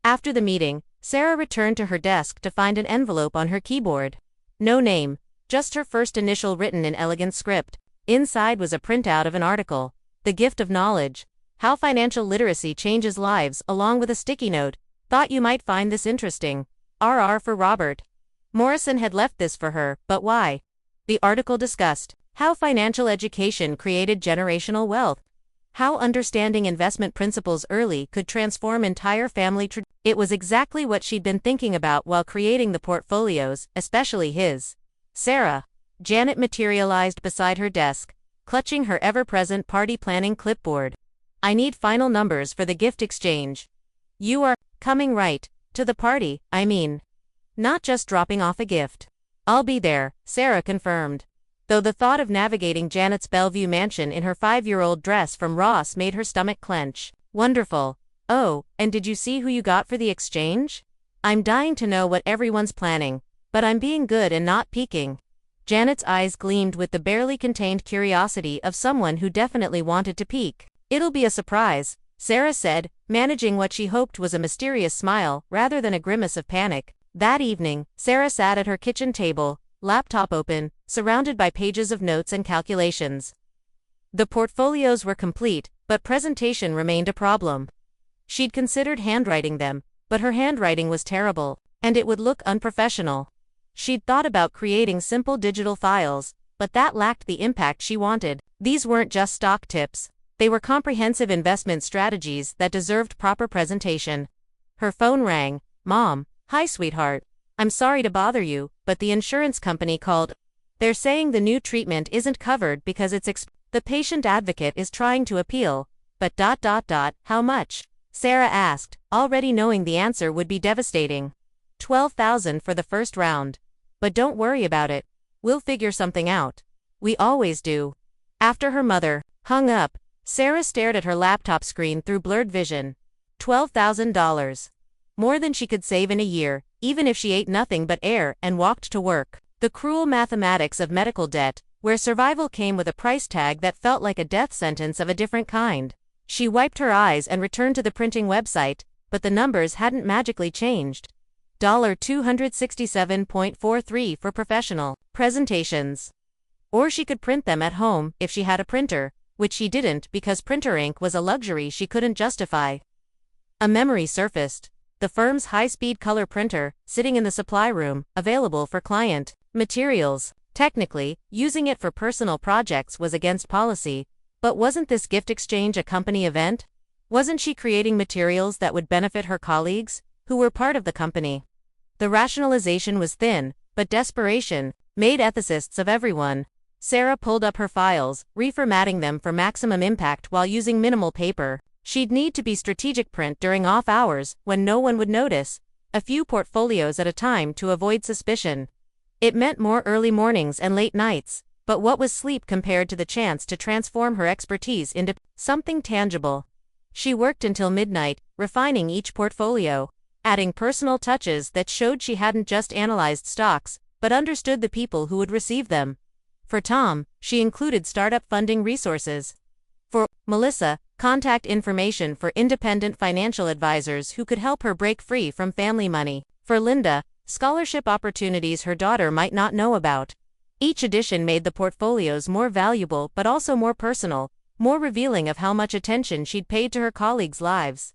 After the meeting, Sarah returned to her desk to find an envelope on her keyboard. No name, just her first initial written in elegant script. Inside was a printout of an article, The Gift of Knowledge, How Financial Literacy Changes Lives, along with a sticky note. Thought you might find this interesting. RR for Robert. Morrison had left this for her, but why? The article discussed how financial education created generational wealth, how understanding investment principles early could transform entire family traditions. It was exactly what she'd been thinking about while creating the portfolios, especially his. Sarah. Janet materialized beside her desk, clutching her ever-present party planning clipboard. I need final numbers for the gift exchange. You are coming right to the party, I mean. Not just dropping off a gift. I'll be there, Sarah confirmed. Though the thought of navigating Janet's Bellevue mansion in her 5-year-old dress from Ross made her stomach clench. Wonderful. Oh, and did you see who you got for the exchange? I'm dying to know what everyone's planning, but I'm being good and not peeking. Janet's eyes gleamed with the barely contained curiosity of someone who definitely wanted to peek. It'll be a surprise, Sarah said, managing what she hoped was a mysterious smile rather than a grimace of panic. That evening, Sarah sat at her kitchen table, laptop open, surrounded by pages of notes and calculations. The portfolios were complete, but presentation remained a problem. She'd considered handwriting them, but her handwriting was terrible, and it would look unprofessional. She'd thought about creating simple digital files, but that lacked the impact she wanted. These weren't just stock tips. They were comprehensive investment strategies that deserved proper presentation. Her phone rang. Mom. Hi, sweetheart. I'm sorry to bother you, but the insurance company called. They're saying the new treatment isn't covered because it's the patient advocate is trying to appeal, but ... How much? Sarah asked, already knowing the answer would be devastating. $12,000 for the first round. But don't worry about it. We'll figure something out. We always do. After her mother hung up, Sarah stared at her laptop screen through blurred vision. $12,000. More than she could save in a year, even if she ate nothing but air and walked to work. The cruel mathematics of medical debt, where survival came with a price tag that felt like a death sentence of a different kind. She wiped her eyes and returned to the printing website, but the numbers hadn't magically changed. $267.43 for professional presentations. Or she could print them at home if she had a printer, which she didn't because printer ink was a luxury she couldn't justify. A memory surfaced. The firm's high-speed color printer, sitting in the supply room, available for client materials. Technically, using it for personal projects was against policy, But wasn't this gift exchange a company event? Wasn't she creating materials that would benefit her colleagues, who were part of the company? The rationalization was thin, but desperation made ethicists of everyone. Sarah pulled up her files, reformatting them for maximum impact while using minimal paper. She'd need to be strategic print during off hours, when no one would notice, a few portfolios at a time to avoid suspicion. It meant more early mornings and late nights, but what was sleep compared to the chance to transform her expertise into something tangible? She worked until midnight, refining each portfolio, adding personal touches that showed she hadn't just analyzed stocks, but understood the people who would receive them. For Tom, she included startup funding resources. For Melissa, contact information for independent financial advisors who could help her break free from family money. For Linda, scholarship opportunities her daughter might not know about. Each addition made the portfolios more valuable but also more personal, more revealing of how much attention she'd paid to her colleagues' lives.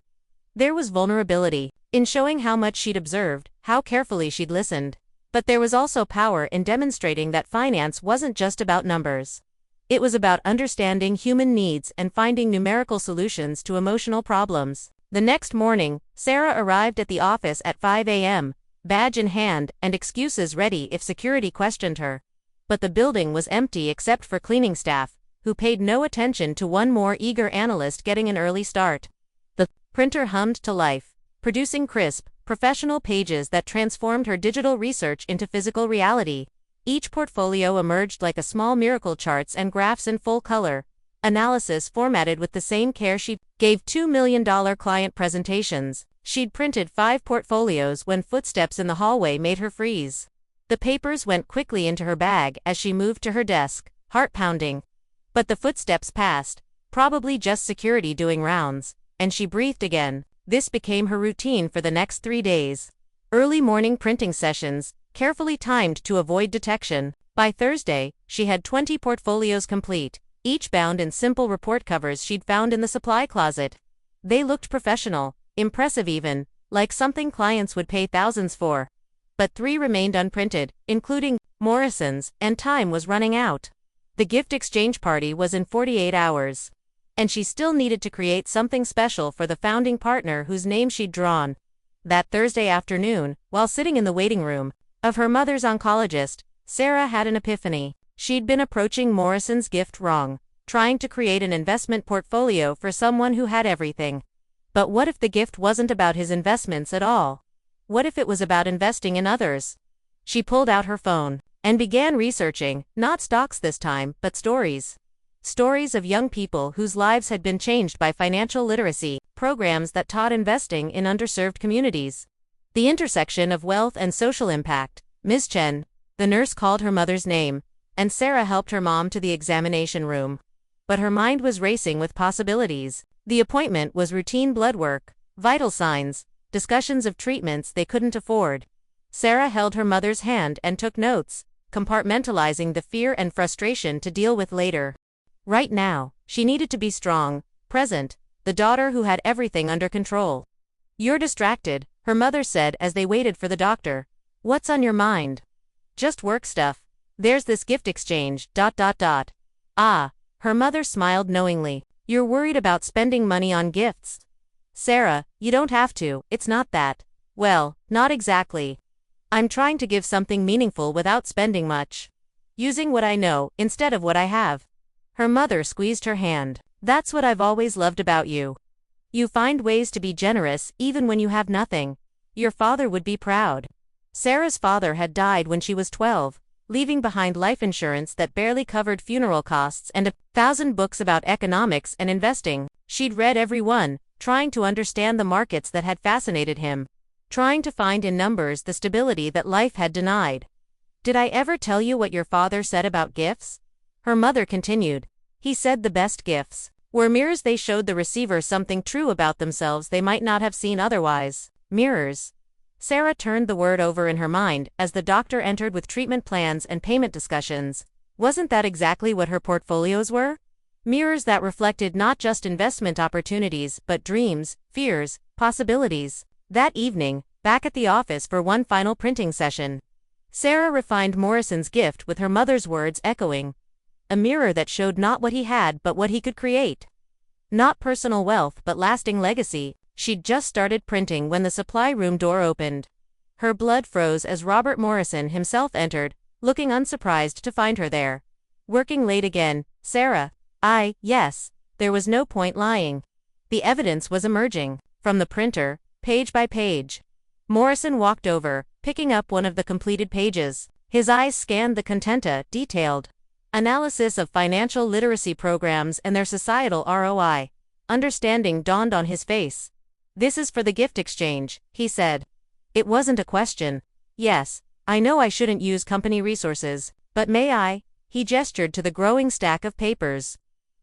There was vulnerability in showing how much she'd observed, how carefully she'd listened. But there was also power in demonstrating that finance wasn't just about numbers. It was about understanding human needs and finding numerical solutions to emotional problems. The next morning, Sarah arrived at the office at 5 a.m., badge in hand and excuses ready if security questioned her. But the building was empty except for cleaning staff, who paid no attention to one more eager analyst getting an early start. The printer hummed to life, producing crisp, professional pages that transformed her digital research into physical reality. Each portfolio emerged like a small miracle, charts and graphs in full color, analysis formatted with the same care she gave $2 million client presentations. She'd printed 5 portfolios when footsteps in the hallway made her freeze. The papers went quickly into her bag as she moved to her desk, heart pounding. But the footsteps passed, probably just security doing rounds, and she breathed again. This became her routine for the next 3 days. Early morning printing sessions, carefully timed to avoid detection. By Thursday, she had 20 portfolios complete, each bound in simple report covers she'd found in the supply closet. They looked professional, impressive even, like something clients would pay thousands for. But 3 remained unprinted, including Morrison's, and time was running out. The gift exchange party was in 48 hours. And she still needed to create something special for the founding partner whose name she'd drawn. That Thursday afternoon, while sitting in the waiting room of her mother's oncologist, Sarah had an epiphany. She'd been approaching Morrison's gift wrong, trying to create an investment portfolio for someone who had everything. But what if the gift wasn't about his investments at all? What if it was about investing in others? She pulled out her phone and began researching, not stocks this time, but stories. Stories of young people whose lives had been changed by financial literacy, programs that taught investing in underserved communities. The intersection of wealth and social impact. Ms. Chen, the nurse, called her mother's name, and Sarah helped her mom to the examination room. But her mind was racing with possibilities. The appointment was routine blood work, vital signs, discussions of treatments they couldn't afford. Sarah held her mother's hand and took notes, compartmentalizing the fear and frustration to deal with later. Right now, she needed to be strong, present, the daughter who had everything under control. "You're distracted," her mother said as they waited for the doctor. "What's on your mind?" "Just work stuff. There's this gift exchange, ... Ah, her mother smiled knowingly. "You're worried about spending money on gifts?" "Sarah, you don't have to, it's not that." "Well, not exactly. I'm trying to give something meaningful without spending much. Using what I know, instead of what I have." Her mother squeezed her hand. "That's what I've always loved about you. You find ways to be generous even when you have nothing. Your father would be proud." Sarah's father had died when she was 12, leaving behind life insurance that barely covered funeral costs and 1,000 books about economics and investing. She'd read every one, trying to understand the markets that had fascinated him, trying to find in numbers the stability that life had denied. "Did I ever tell you what your father said about gifts?" Her mother continued. "He said the best gifts were mirrors. They showed the receiver something true about themselves they might not have seen otherwise." Mirrors. Sarah turned the word over in her mind as the doctor entered with treatment plans and payment discussions. Wasn't that exactly what her portfolios were? Mirrors that reflected not just investment opportunities but dreams, fears, possibilities. That evening, back at the office for one final printing session, Sarah refined Morrison's gift with her mother's words echoing. a mirror that showed not what he had but what he could create. Not personal wealth but lasting legacy. She'd just started printing when the supply room door opened. Her blood froze as Robert Morrison himself entered, looking unsurprised to find her there. Working late again, Sarah? Yes. There was no point lying. The evidence was emerging from the printer, page by page. Morrison walked over, picking up one of the completed pages. His eyes scanned the contenta, detailed analysis of financial literacy programs and their societal ROI. Understanding dawned on his face. "This is for the gift exchange," he said. It wasn't a question. "Yes, I know I shouldn't use company resources, but may I?" He gestured to the growing stack of papers.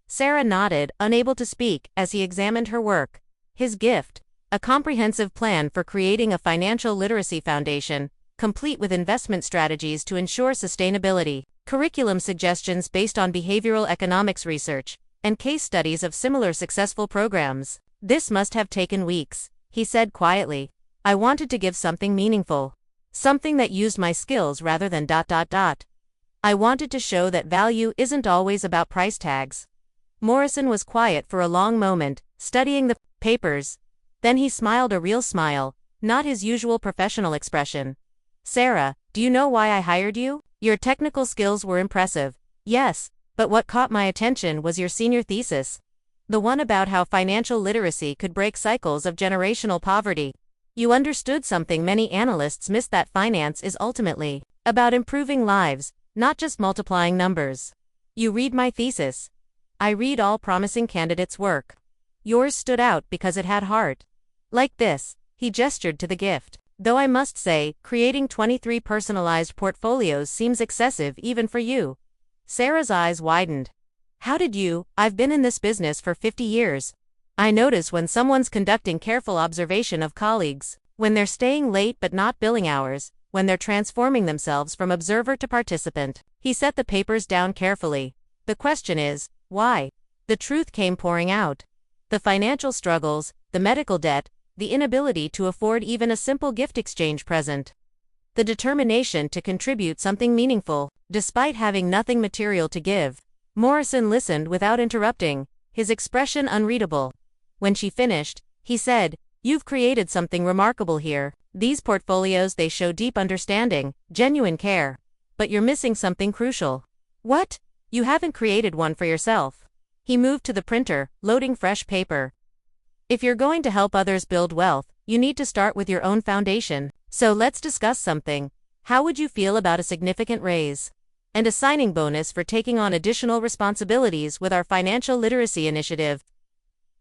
Sarah nodded, unable to speak, as he examined her work. His gift, a comprehensive plan for creating a financial literacy foundation, complete with investment strategies to ensure sustainability, curriculum suggestions based on behavioral economics research, and case studies of similar successful programs. "This must have taken weeks," he said quietly. "I wanted to give something meaningful. Something that used my skills rather than ... I wanted to show that value isn't always about price tags." Morrison was quiet for a long moment, studying the papers. Then he smiled a real smile, not his usual professional expression. "Sarah, do you know why I hired you? Your technical skills were impressive. Yes, but what caught my attention was your senior thesis. The one about how financial literacy could break cycles of generational poverty. You understood something many analysts miss, that finance is ultimately about improving lives, not just multiplying numbers. You read my thesis. I read all promising candidates' work. Yours stood out because it had heart. Like this," he gestured to the gift. "Though I must say, creating 23 personalized portfolios seems excessive even for you." Sarah's eyes widened. "How did you? I've been in this business for 50 years. I notice when someone's conducting careful observation of colleagues, when they're staying late but not billing hours, when they're transforming themselves from observer to participant." He set the papers down carefully. "The question is, why?" The truth came pouring out. The financial struggles, the medical debt, the inability to afford even a simple gift exchange present. The determination to contribute something meaningful, despite having nothing material to give. Morrison listened without interrupting, his expression unreadable. When she finished, he said, "You've created something remarkable here. These portfolios, they show deep understanding, genuine care. But you're missing something crucial." "What?" "You haven't created one for yourself." He moved to the printer, loading fresh paper. "If you're going to help others build wealth, you need to start with your own foundation. So let's discuss something. How would you feel about a significant raise and a signing bonus for taking on additional responsibilities with our financial literacy initiative?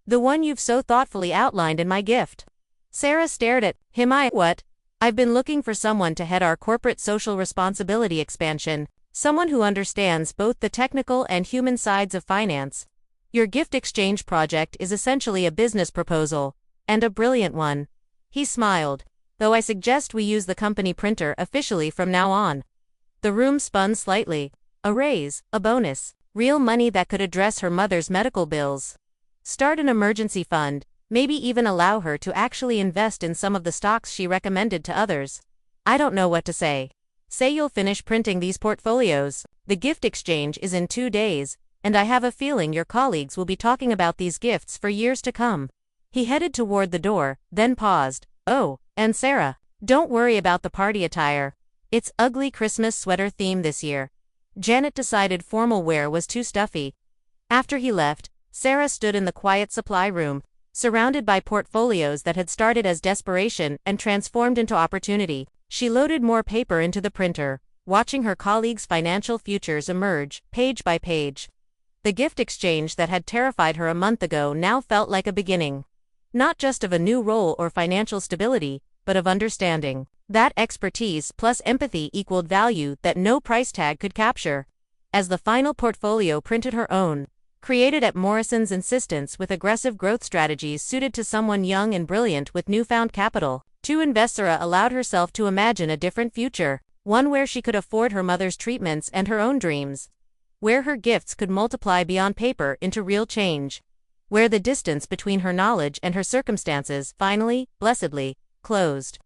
The one you've so thoughtfully outlined in my gift." Sarah stared at him. What? I've been looking for someone to head our corporate social responsibility expansion, someone who understands both the technical and human sides of finance. Your gift exchange project is essentially a business proposal, and a brilliant one." He smiled. "Though I suggest we use the company printer officially from now on." The room spun slightly. A raise, a bonus, real money that could address her mother's medical bills. Start an emergency fund, maybe even allow her to actually invest in some of the stocks she recommended to others. "I don't know what to say." "Say you'll finish printing these portfolios. The gift exchange is in 2 days, and I have a feeling your colleagues will be talking about these gifts for years to come." He headed toward the door, then paused. "Oh, and Sarah, don't worry about the party attire. It's ugly Christmas sweater theme this year." Janet decided formal wear was too stuffy. After he left, Sarah stood in the quiet supply room, surrounded by portfolios that had started as desperation and transformed into opportunity. She loaded more paper into the printer, watching her colleagues' financial futures emerge, page by page. The gift exchange that had terrified her a month ago now felt like a beginning. Not just of a new role or financial stability, but of understanding. That expertise plus empathy equaled value that no price tag could capture. As the final portfolio printed her own, created at Morrison's insistence with aggressive growth strategies suited to someone young and brilliant with newfound capital, Sarah allowed herself to imagine a different future, one where she could afford her mother's treatments and her own dreams. Where her gifts could multiply beyond paper into real change. Where the distance between her knowledge and her circumstances finally, blessedly, closed.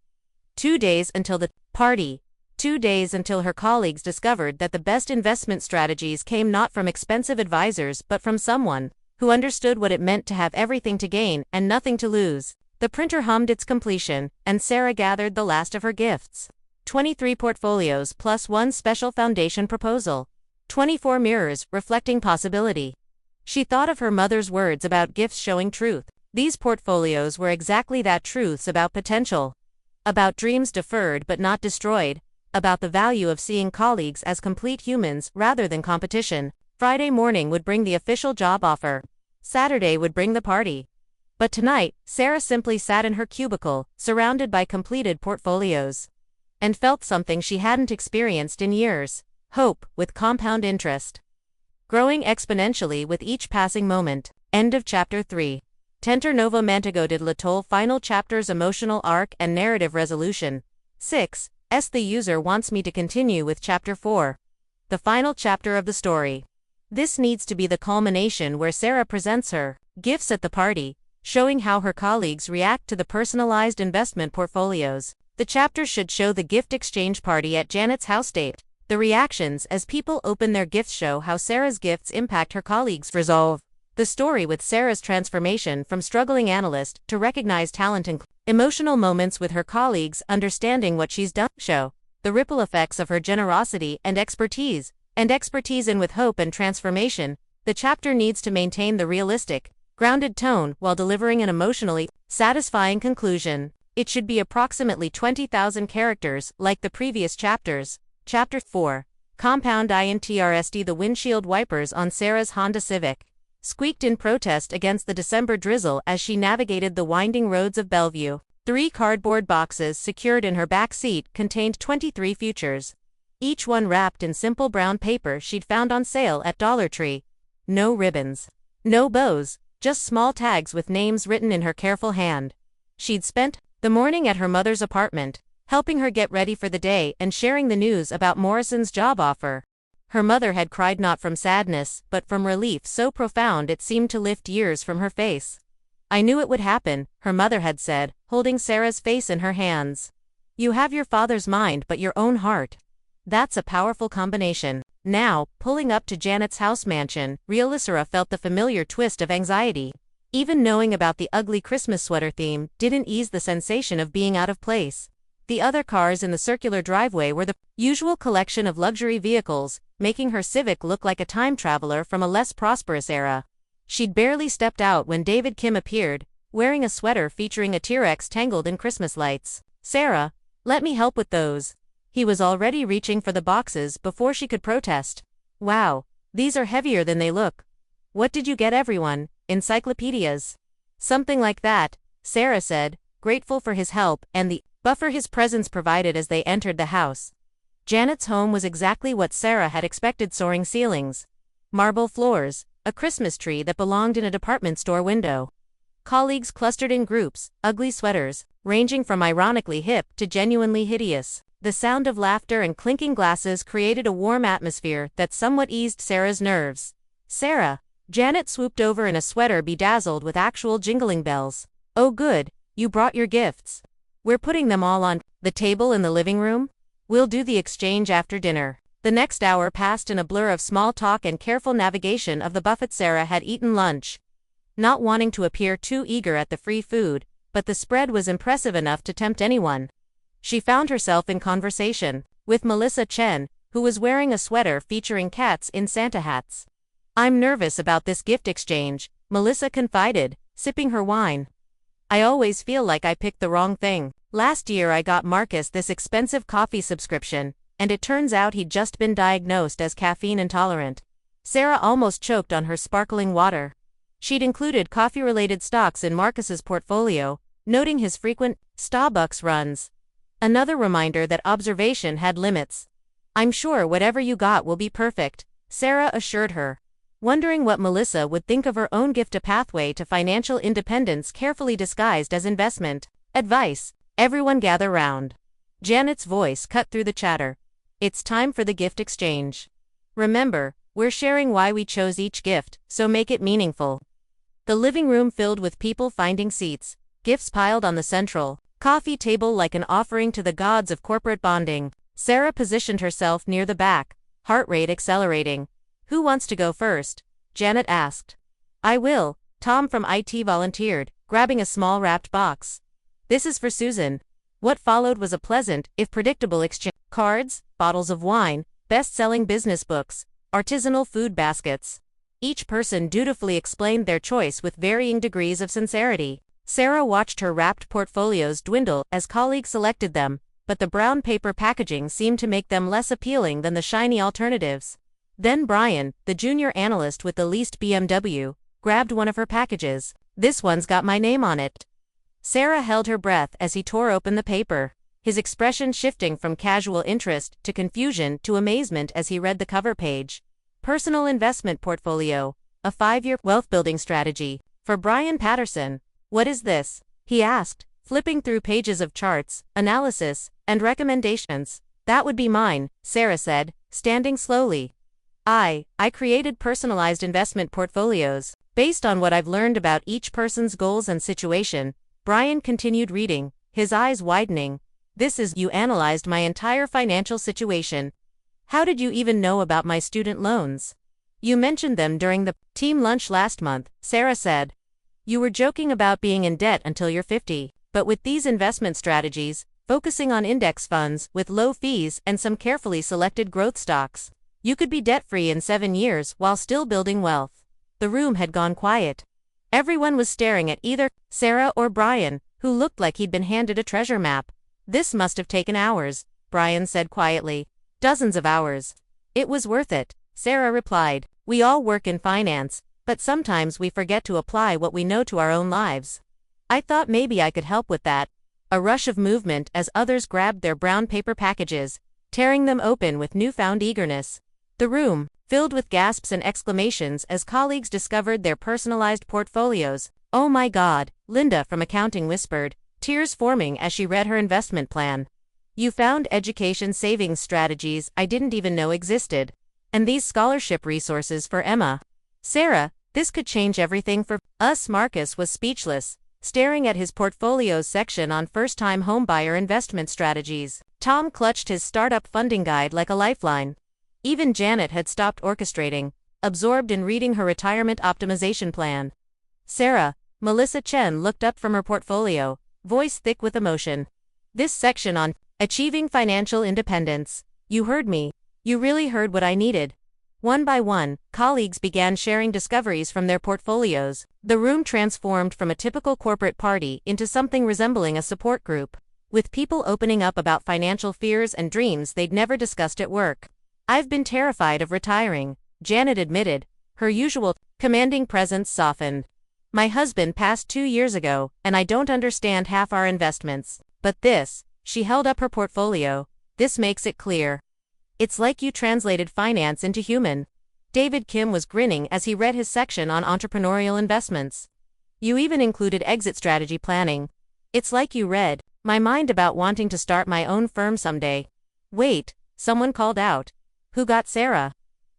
2 days until the party. 2 days until her colleagues discovered that the best investment strategies came not from expensive advisors but from someone who understood what it meant to have everything to gain and nothing to lose. The printer hummed its completion, and Sarah gathered the last of her gifts. 23 portfolios plus one special foundation proposal. 24 mirrors reflecting possibility. She thought of her mother's words about gifts showing truth. These portfolios were exactly that, truths about potential. About dreams deferred but not destroyed. About the value of seeing colleagues as complete humans rather than competition. Friday morning would bring the official job offer. Saturday would bring the party. But tonight, Sarah simply sat in her cubicle, surrounded by completed portfolios. And felt something she hadn't experienced in years. Hope, with compound interest. Growing exponentially with each passing moment. End of Chapter 3. Tentor Novo Mantigo did Little final chapters emotional arc and narrative resolution. 6. The user wants me to continue with Chapter 4. The final chapter of the story. This needs to be the culmination where Sarah presents her gifts at the party, showing how her colleagues react to the personalized investment portfolios. The chapter should show the gift exchange party at Janet's house date. The reactions as people open their gifts show how Sarah's gifts impact her colleagues' resolve. The story with Sarah's transformation from struggling analyst to recognized talent and emotional moments with her colleagues understanding what she's done show the ripple effects of her generosity and expertise in with hope and transformation. The chapter needs to maintain the realistic, grounded tone while delivering an emotionally satisfying conclusion. It should be approximately 20,000 characters like the previous chapters. Chapter 4. Compound interest. The windshield wipers on Sarah's Honda Civic squeaked in protest against the December drizzle as she navigated the winding roads of Bellevue. 3 cardboard boxes secured in her back seat contained 23 futures. Each one wrapped in simple brown paper she'd found on sale at Dollar Tree. No ribbons. No bows, just small tags with names written in her careful hand. She'd spent the morning at her mother's apartment, helping her get ready for the day and sharing the news about Morrison's job offer. Her mother had cried not from sadness, but from relief so profound it seemed to lift years from her face. "I knew it would happen," her mother had said, holding Sarah's face in her hands. "You have your father's mind but your own heart. That's a powerful combination." Now, pulling up to Janet's house mansion, Sarah felt the familiar twist of anxiety. Even knowing about the ugly Christmas sweater theme didn't ease the sensation of being out of place. The other cars in the circular driveway were the usual collection of luxury vehicles, making her Civic look like a time traveler from a less prosperous era. She'd barely stepped out when David Kim appeared, wearing a sweater featuring a T-Rex tangled in Christmas lights. "Sarah, let me help with those." He was already reaching for the boxes before she could protest. "Wow, these are heavier than they look. What did you get everyone? Encyclopedias?" "Something like that," Sarah said, grateful for his help and the buffer his presence provided as they entered the house. Janet's home was exactly what Sarah had expected: soaring ceilings, marble floors, a Christmas tree that belonged in a department store window. Colleagues clustered in groups, ugly sweaters, ranging from ironically hip to genuinely hideous. The sound of laughter and clinking glasses created a warm atmosphere that somewhat eased Sarah's nerves. "Sarah," Janet swooped over in a sweater bedazzled with actual jingling bells. "Oh good, you brought your gifts. We're putting them all on the table in the living room. We'll do the exchange after dinner." The next hour passed in a blur of small talk and careful navigation of the buffet. Sarah had eaten lunch, not wanting to appear too eager at the free food, but the spread was impressive enough to tempt anyone. She found herself in conversation with Melissa Chen, who was wearing a sweater featuring cats in Santa hats. "I'm nervous about this gift exchange," Melissa confided, sipping her wine. "I always feel like I picked the wrong thing. Last year I got Marcus this expensive coffee subscription, and it turns out he'd just been diagnosed as caffeine intolerant." Sarah almost choked on her sparkling water. She'd included coffee-related stocks in Marcus's portfolio, noting his frequent Starbucks runs. Another reminder that observation had limits. "I'm sure whatever you got will be perfect," Sarah assured her. Wondering what Melissa would think of her own gift, a pathway to financial independence carefully disguised as investment advice. "Everyone gather round." Janet's voice cut through the chatter. "It's time for the gift exchange. Remember, we're sharing why we chose each gift, so make it meaningful." The living room filled with people finding seats, gifts piled on the central coffee table like an offering to the gods of corporate bonding. Sarah positioned herself near the back, heart rate accelerating. "Who wants to go first?" Janet asked. "I will," Tom from IT volunteered, grabbing a small wrapped box. "This is for Susan." What followed was a pleasant, if predictable exchange. Cards, bottles of wine, best-selling business books, artisanal food baskets. Each person dutifully explained their choice with varying degrees of sincerity. Sarah watched her wrapped portfolios dwindle as colleagues selected them, but the brown paper packaging seemed to make them less appealing than the shiny alternatives. Then Brian, the junior analyst with the least BMW, grabbed one of her packages. "This one's got my name on it." Sarah held her breath as he tore open the paper, his expression shifting from casual interest to confusion to amazement as he read the cover page. Personal Investment Portfolio, a 5-year wealth-building strategy, for Brian Patterson. "What is this?" he asked, flipping through pages of charts, analysis, and recommendations. "That would be mine," Sarah said, standing slowly. I created personalized investment portfolios, based on what I've learned about each person's goals and situation." Brian continued reading, his eyes widening. You analyzed my entire financial situation. How did you even know about my student loans?" "You mentioned them during the team lunch last month," Sarah said. "You were joking about being in debt until you're 50, but with these investment strategies, focusing on index funds with low fees and some carefully selected growth stocks, you could be debt-free in 7 years while still building wealth." The room had gone quiet. Everyone was staring at either Sarah or Brian, who looked like he'd been handed a treasure map. "This must have taken hours," Brian said quietly. "Dozens of hours." "It was worth it," Sarah replied. "We all work in finance, but sometimes we forget to apply what we know to our own lives. I thought maybe I could help with that." A rush of movement as others grabbed their brown paper packages, tearing them open with newfound eagerness. The room filled with gasps and exclamations as colleagues discovered their personalized portfolios. "Oh my God," Linda from accounting whispered, tears forming as she read her investment plan. "You found education savings strategies I didn't even know existed. And these scholarship resources for Emma. Sarah, this could change everything for us." Marcus was speechless, staring at his portfolios section on first-time homebuyer investment strategies. Tom clutched his startup funding guide like a lifeline. Even Janet had stopped orchestrating, absorbed in reading her retirement optimization plan. Sarah, Melissa Chen looked up from her portfolio, voice thick with emotion. "This section on achieving financial independence. You heard me. You really heard what I needed." One by one, colleagues began sharing discoveries from their portfolios. The room transformed from a typical corporate party into something resembling a support group, with people opening up about financial fears and dreams they'd never discussed at work. "I've been terrified of retiring," Janet admitted, her usual commanding presence softened. "My husband passed 2 years ago, and I don't understand half our investments. But this," she held up her portfolio, "this makes it clear. It's like you translated finance into human." David Kim was grinning as he read his section on entrepreneurial investments. "You even included exit strategy planning. It's like you read my mind about wanting to start my own firm someday." "Wait," someone called out. "Who got Sarah?"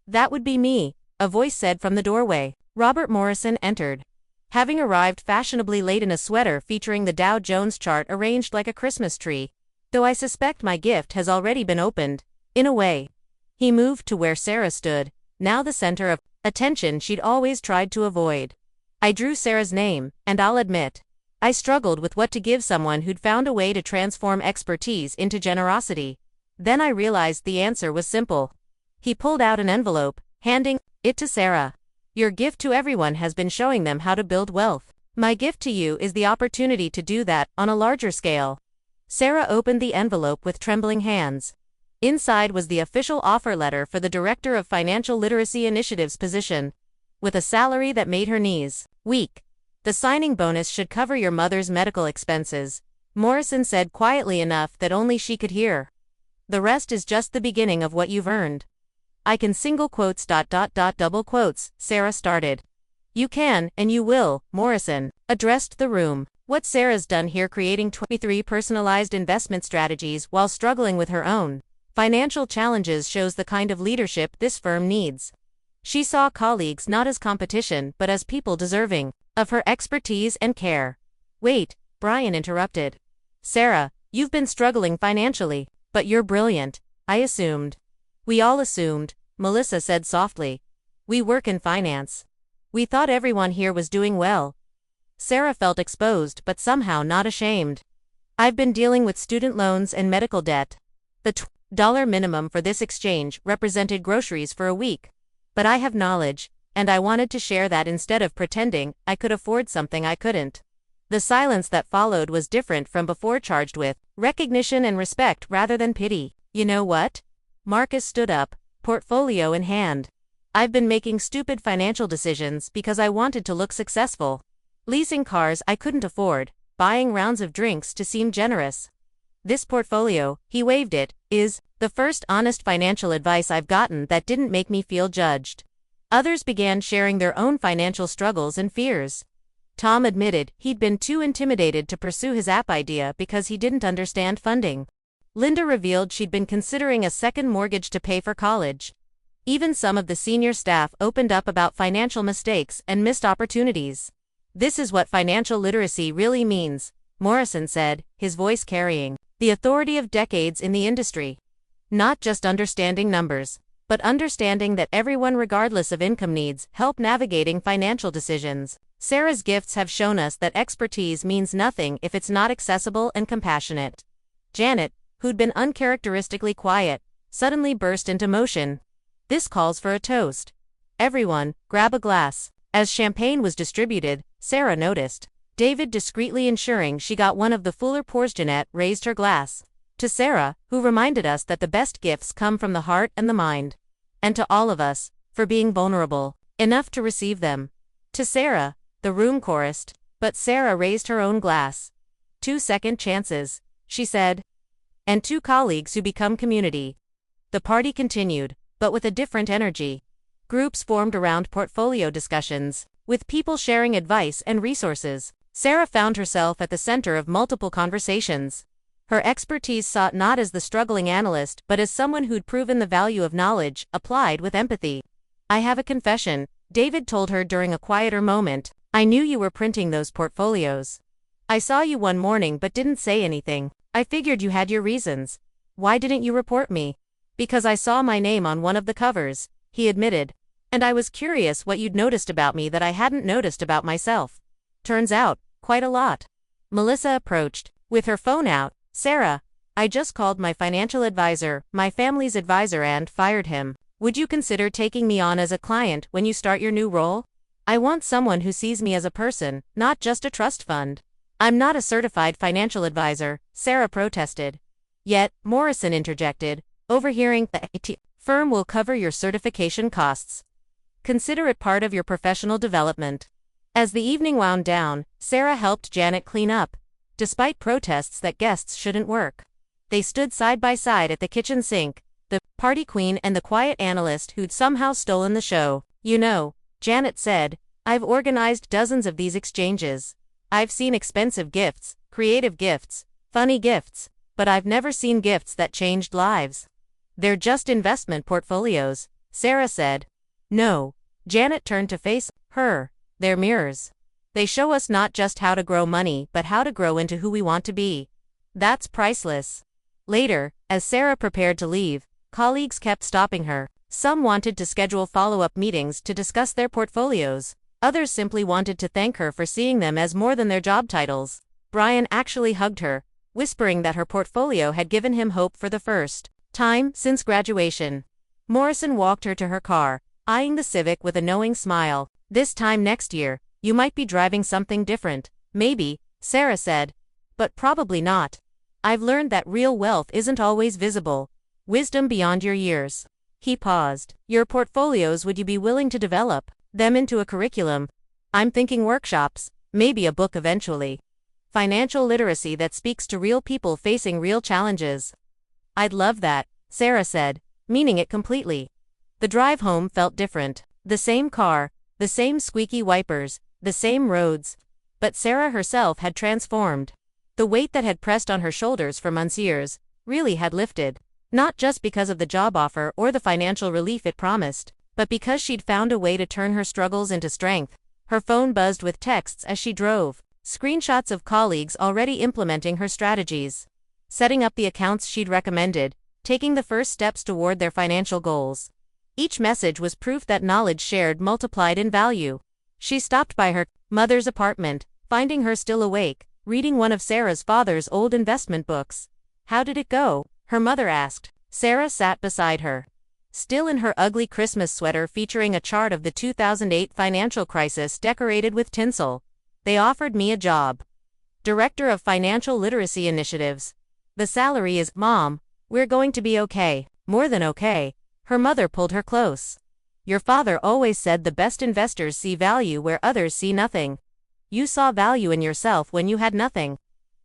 "That would be me," a voice said from the doorway. Robert Morrison entered, having arrived fashionably late in a sweater featuring the Dow Jones chart arranged like a Christmas tree. "Though I suspect my gift has already been opened, in a way." He moved to where Sarah stood, now the center of attention she'd always tried to avoid. "I drew Sarah's name, and I'll admit, I struggled with what to give someone who'd found a way to transform expertise into generosity. Then I realized the answer was simple." He pulled out an envelope, handing it to Sarah. "Your gift to everyone has been showing them how to build wealth. My gift to you is the opportunity to do that on a larger scale." Sarah opened the envelope with trembling hands. Inside was the official offer letter for the Director of Financial Literacy Initiatives position, with a salary that made her knees weak. "The signing bonus should cover your mother's medical expenses," Morrison said quietly enough that only she could hear. "The rest is just the beginning of what you've earned." "I can single quotes ... double quotes," Sarah started. "You can, and you will," Morrison addressed the room. What Sarah's done here, creating 23 personalized investment strategies while struggling with her own financial challenges, shows the kind of leadership this firm needs. She saw colleagues not as competition but as people deserving of her expertise and care. "Wait," Brian interrupted. "Sarah, you've been struggling financially, but you're brilliant. I assumed. We all assumed, Melissa said softly. We work in finance. We thought everyone here was doing well. Sarah felt exposed but somehow not ashamed. I've been dealing with student loans and medical debt. The $20 minimum for this exchange represented groceries for a week. But I have knowledge, and I wanted to share that instead of pretending I could afford something I couldn't. The silence that followed was different from before, charged with recognition and respect rather than pity. You know what? Marcus stood up, portfolio in hand. I've been making stupid financial decisions because I wanted to look successful. Leasing cars I couldn't afford, buying rounds of drinks to seem generous. This portfolio, he waved it, is the first honest financial advice I've gotten that didn't make me feel judged. Others began sharing their own financial struggles and fears. Tom admitted he'd been too intimidated to pursue his app idea because he didn't understand funding. Linda revealed she'd been considering a second mortgage to pay for college. Even some of the senior staff opened up about financial mistakes and missed opportunities. This is what financial literacy really means, Morrison said, his voice carrying the authority of decades in the industry. Not just understanding numbers, but understanding that everyone regardless of income needs help navigating financial decisions. Sarah's gifts have shown us that expertise means nothing if it's not accessible and compassionate. Janet, who'd been uncharacteristically quiet, suddenly burst into motion. This calls for a toast. Everyone, grab a glass. As champagne was distributed, Sarah noticed David discreetly ensuring she got one of the fuller pours. Janet raised her glass. To Sarah, who reminded us that the best gifts come from the heart and the mind. And to all of us, for being vulnerable enough to receive them. To Sarah, the room chorused, but Sarah raised her own glass. 2 second chances, she said. And 2 colleagues who become community. The party continued, but with a different energy. Groups formed around portfolio discussions, with people sharing advice and resources. Sarah found herself at the center of multiple conversations. Her expertise sought not as the struggling analyst but as someone who'd proven the value of knowledge, applied with empathy. I have a confession, David told her during a quieter moment. I knew you were printing those portfolios. I saw you one morning but didn't say anything. I figured you had your reasons. Why didn't you report me? Because I saw my name on one of the covers, he admitted. And I was curious what you'd noticed about me that I hadn't noticed about myself. Turns out, quite a lot. Melissa approached, with her phone out. Sarah, I just called my financial advisor, my family's advisor, and fired him. Would you consider taking me on as a client when you start your new role? I want someone who sees me as a person, not just a trust fund. I'm not a certified financial advisor, Sarah protested. Yet, Morrison interjected, overhearing, the IT firm will cover your certification costs. Consider it part of your professional development. As the evening wound down, Sarah helped Janet clean up. Despite protests that guests shouldn't work, they stood side by side at the kitchen sink, the party queen and the quiet analyst who'd somehow stolen the show. You know, Janet said, I've organized dozens of these exchanges. I've seen expensive gifts, creative gifts, funny gifts, but I've never seen gifts that changed lives. They're just investment portfolios, Sarah said. No, Janet turned to face her. They're mirrors. They show us not just how to grow money but how to grow into who we want to be. That's priceless. Later, as Sarah prepared to leave, colleagues kept stopping her. Some wanted to schedule follow-up meetings to discuss their portfolios. Others simply wanted to thank her for seeing them as more than their job titles. Brian actually hugged her, whispering that her portfolio had given him hope for the first time since graduation. Morrison walked her to her car, eyeing the Civic with a knowing smile. This time next year, you might be driving something different. Maybe, Sarah said. But probably not. I've learned that real wealth isn't always visible. Wisdom beyond your years. He paused. Your portfolios, would you be willing to develop them into a curriculum? I'm thinking workshops, maybe a book eventually. Financial literacy that speaks to real people facing real challenges. I'd love that, Sarah said, meaning it completely. The drive home felt different. The same car, the same squeaky wipers, the same roads. But Sarah herself had transformed. The weight that had pressed on her shoulders for months, years, really had lifted. Not just because of the job offer or the financial relief it promised, but because she'd found a way to turn her struggles into strength. Her phone buzzed with texts as she drove, screenshots of colleagues already implementing her strategies. Setting up the accounts she'd recommended, taking the first steps toward their financial goals. Each message was proof that knowledge shared multiplied in value. She stopped by her mother's apartment, finding her still awake, reading one of Sarah's father's old investment books. "How did it go?" her mother asked. Sarah sat beside her, still in her ugly Christmas sweater featuring a chart of the 2008 financial crisis decorated with tinsel. "They offered me a job. Director of Financial Literacy Initiatives. The salary is, Mom, we're going to be okay." "More than okay." Her mother pulled her close. "Your father always said the best investors see value where others see nothing. You saw value in yourself when you had nothing.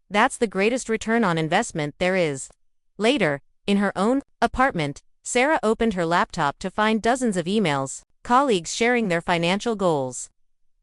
That's the greatest return on investment there is." Later, in her own apartment, Sarah opened her laptop to find dozens of emails, colleagues sharing their financial goals,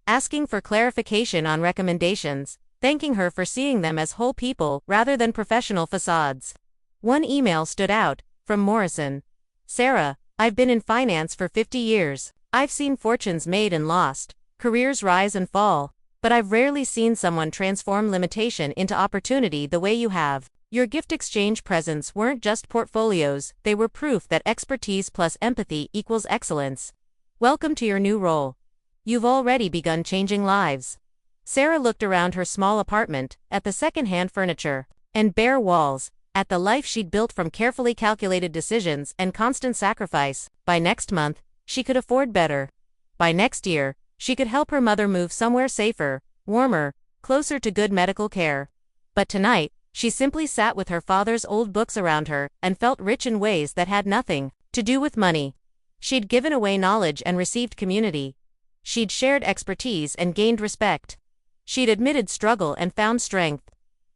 asking for clarification on recommendations, thanking her for seeing them as whole people rather than professional facades. One email stood out, from Morrison. "Sarah, I've been in finance for 50 years. I've seen fortunes made and lost, careers rise and fall, but I've rarely seen someone transform limitation into opportunity the way you have. Your gift exchange presents weren't just portfolios, they were proof that expertise plus empathy equals excellence. Welcome to your new role. You've already begun changing lives." Sarah looked around her small apartment, at the second-hand furniture and bare walls, at the life she'd built from carefully calculated decisions and constant sacrifice. By next month, she could afford better. By next year, she could help her mother move somewhere safer, warmer, closer to good medical care. But tonight, she simply sat with her father's old books around her and felt rich in ways that had nothing to do with money. She'd given away knowledge and received community. She'd shared expertise and gained respect. She'd admitted struggle and found strength.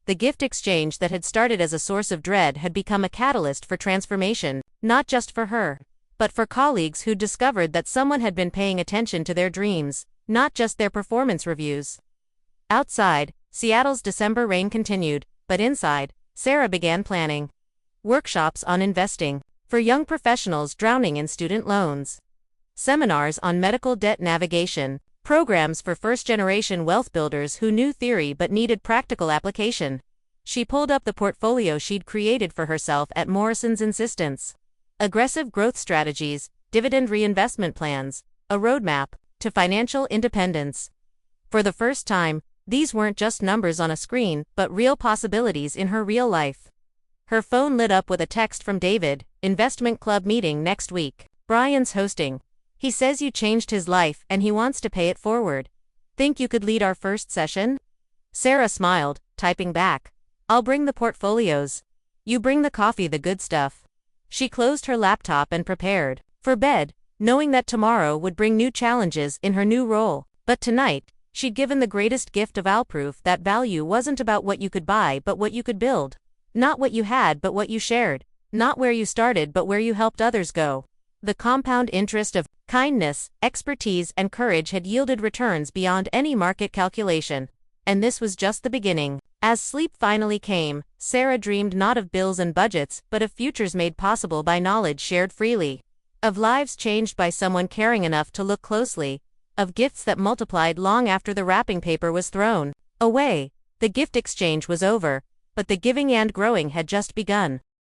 The gift exchange that had started as a source of dread had become a catalyst for transformation, not just for her, but for colleagues who'd discovered that someone had been paying attention to their dreams, not just their performance reviews. Outside, Seattle's December rain continued, but inside, Sarah began planning workshops on investing for young professionals drowning in student loans, seminars on medical debt navigation, programs for first-generation wealth builders who knew theory but needed practical application. She pulled up the portfolio she'd created for herself at Morrison's insistence. Aggressive growth strategies, dividend reinvestment plans, a roadmap to financial independence. For the first time, these weren't just numbers on a screen, but real possibilities in her real life. Her phone lit up with a text from David, "Investment club meeting next week. Brian's hosting. He says you changed his life and he wants to pay it forward. Think you could lead our first session?" Sarah smiled, typing back, "I'll bring the portfolios. You bring the coffee, the good stuff." She closed her laptop and prepared for bed, knowing that tomorrow would bring new challenges in her new role. But tonight, she'd given the greatest gift of all, proof that value wasn't about what you could buy but what you could build. Not what you had but what you shared. Not where you started but where you helped others go. The compound interest of kindness, expertise, and courage had yielded returns beyond any market calculation. And this was just the beginning. As sleep finally came, Sarah dreamed not of bills and budgets, but of futures made possible by knowledge shared freely. Of lives changed by someone caring enough to look closely. Of gifts that multiplied long after the wrapping paper was thrown away. The gift exchange was over, but the giving and growing had just begun.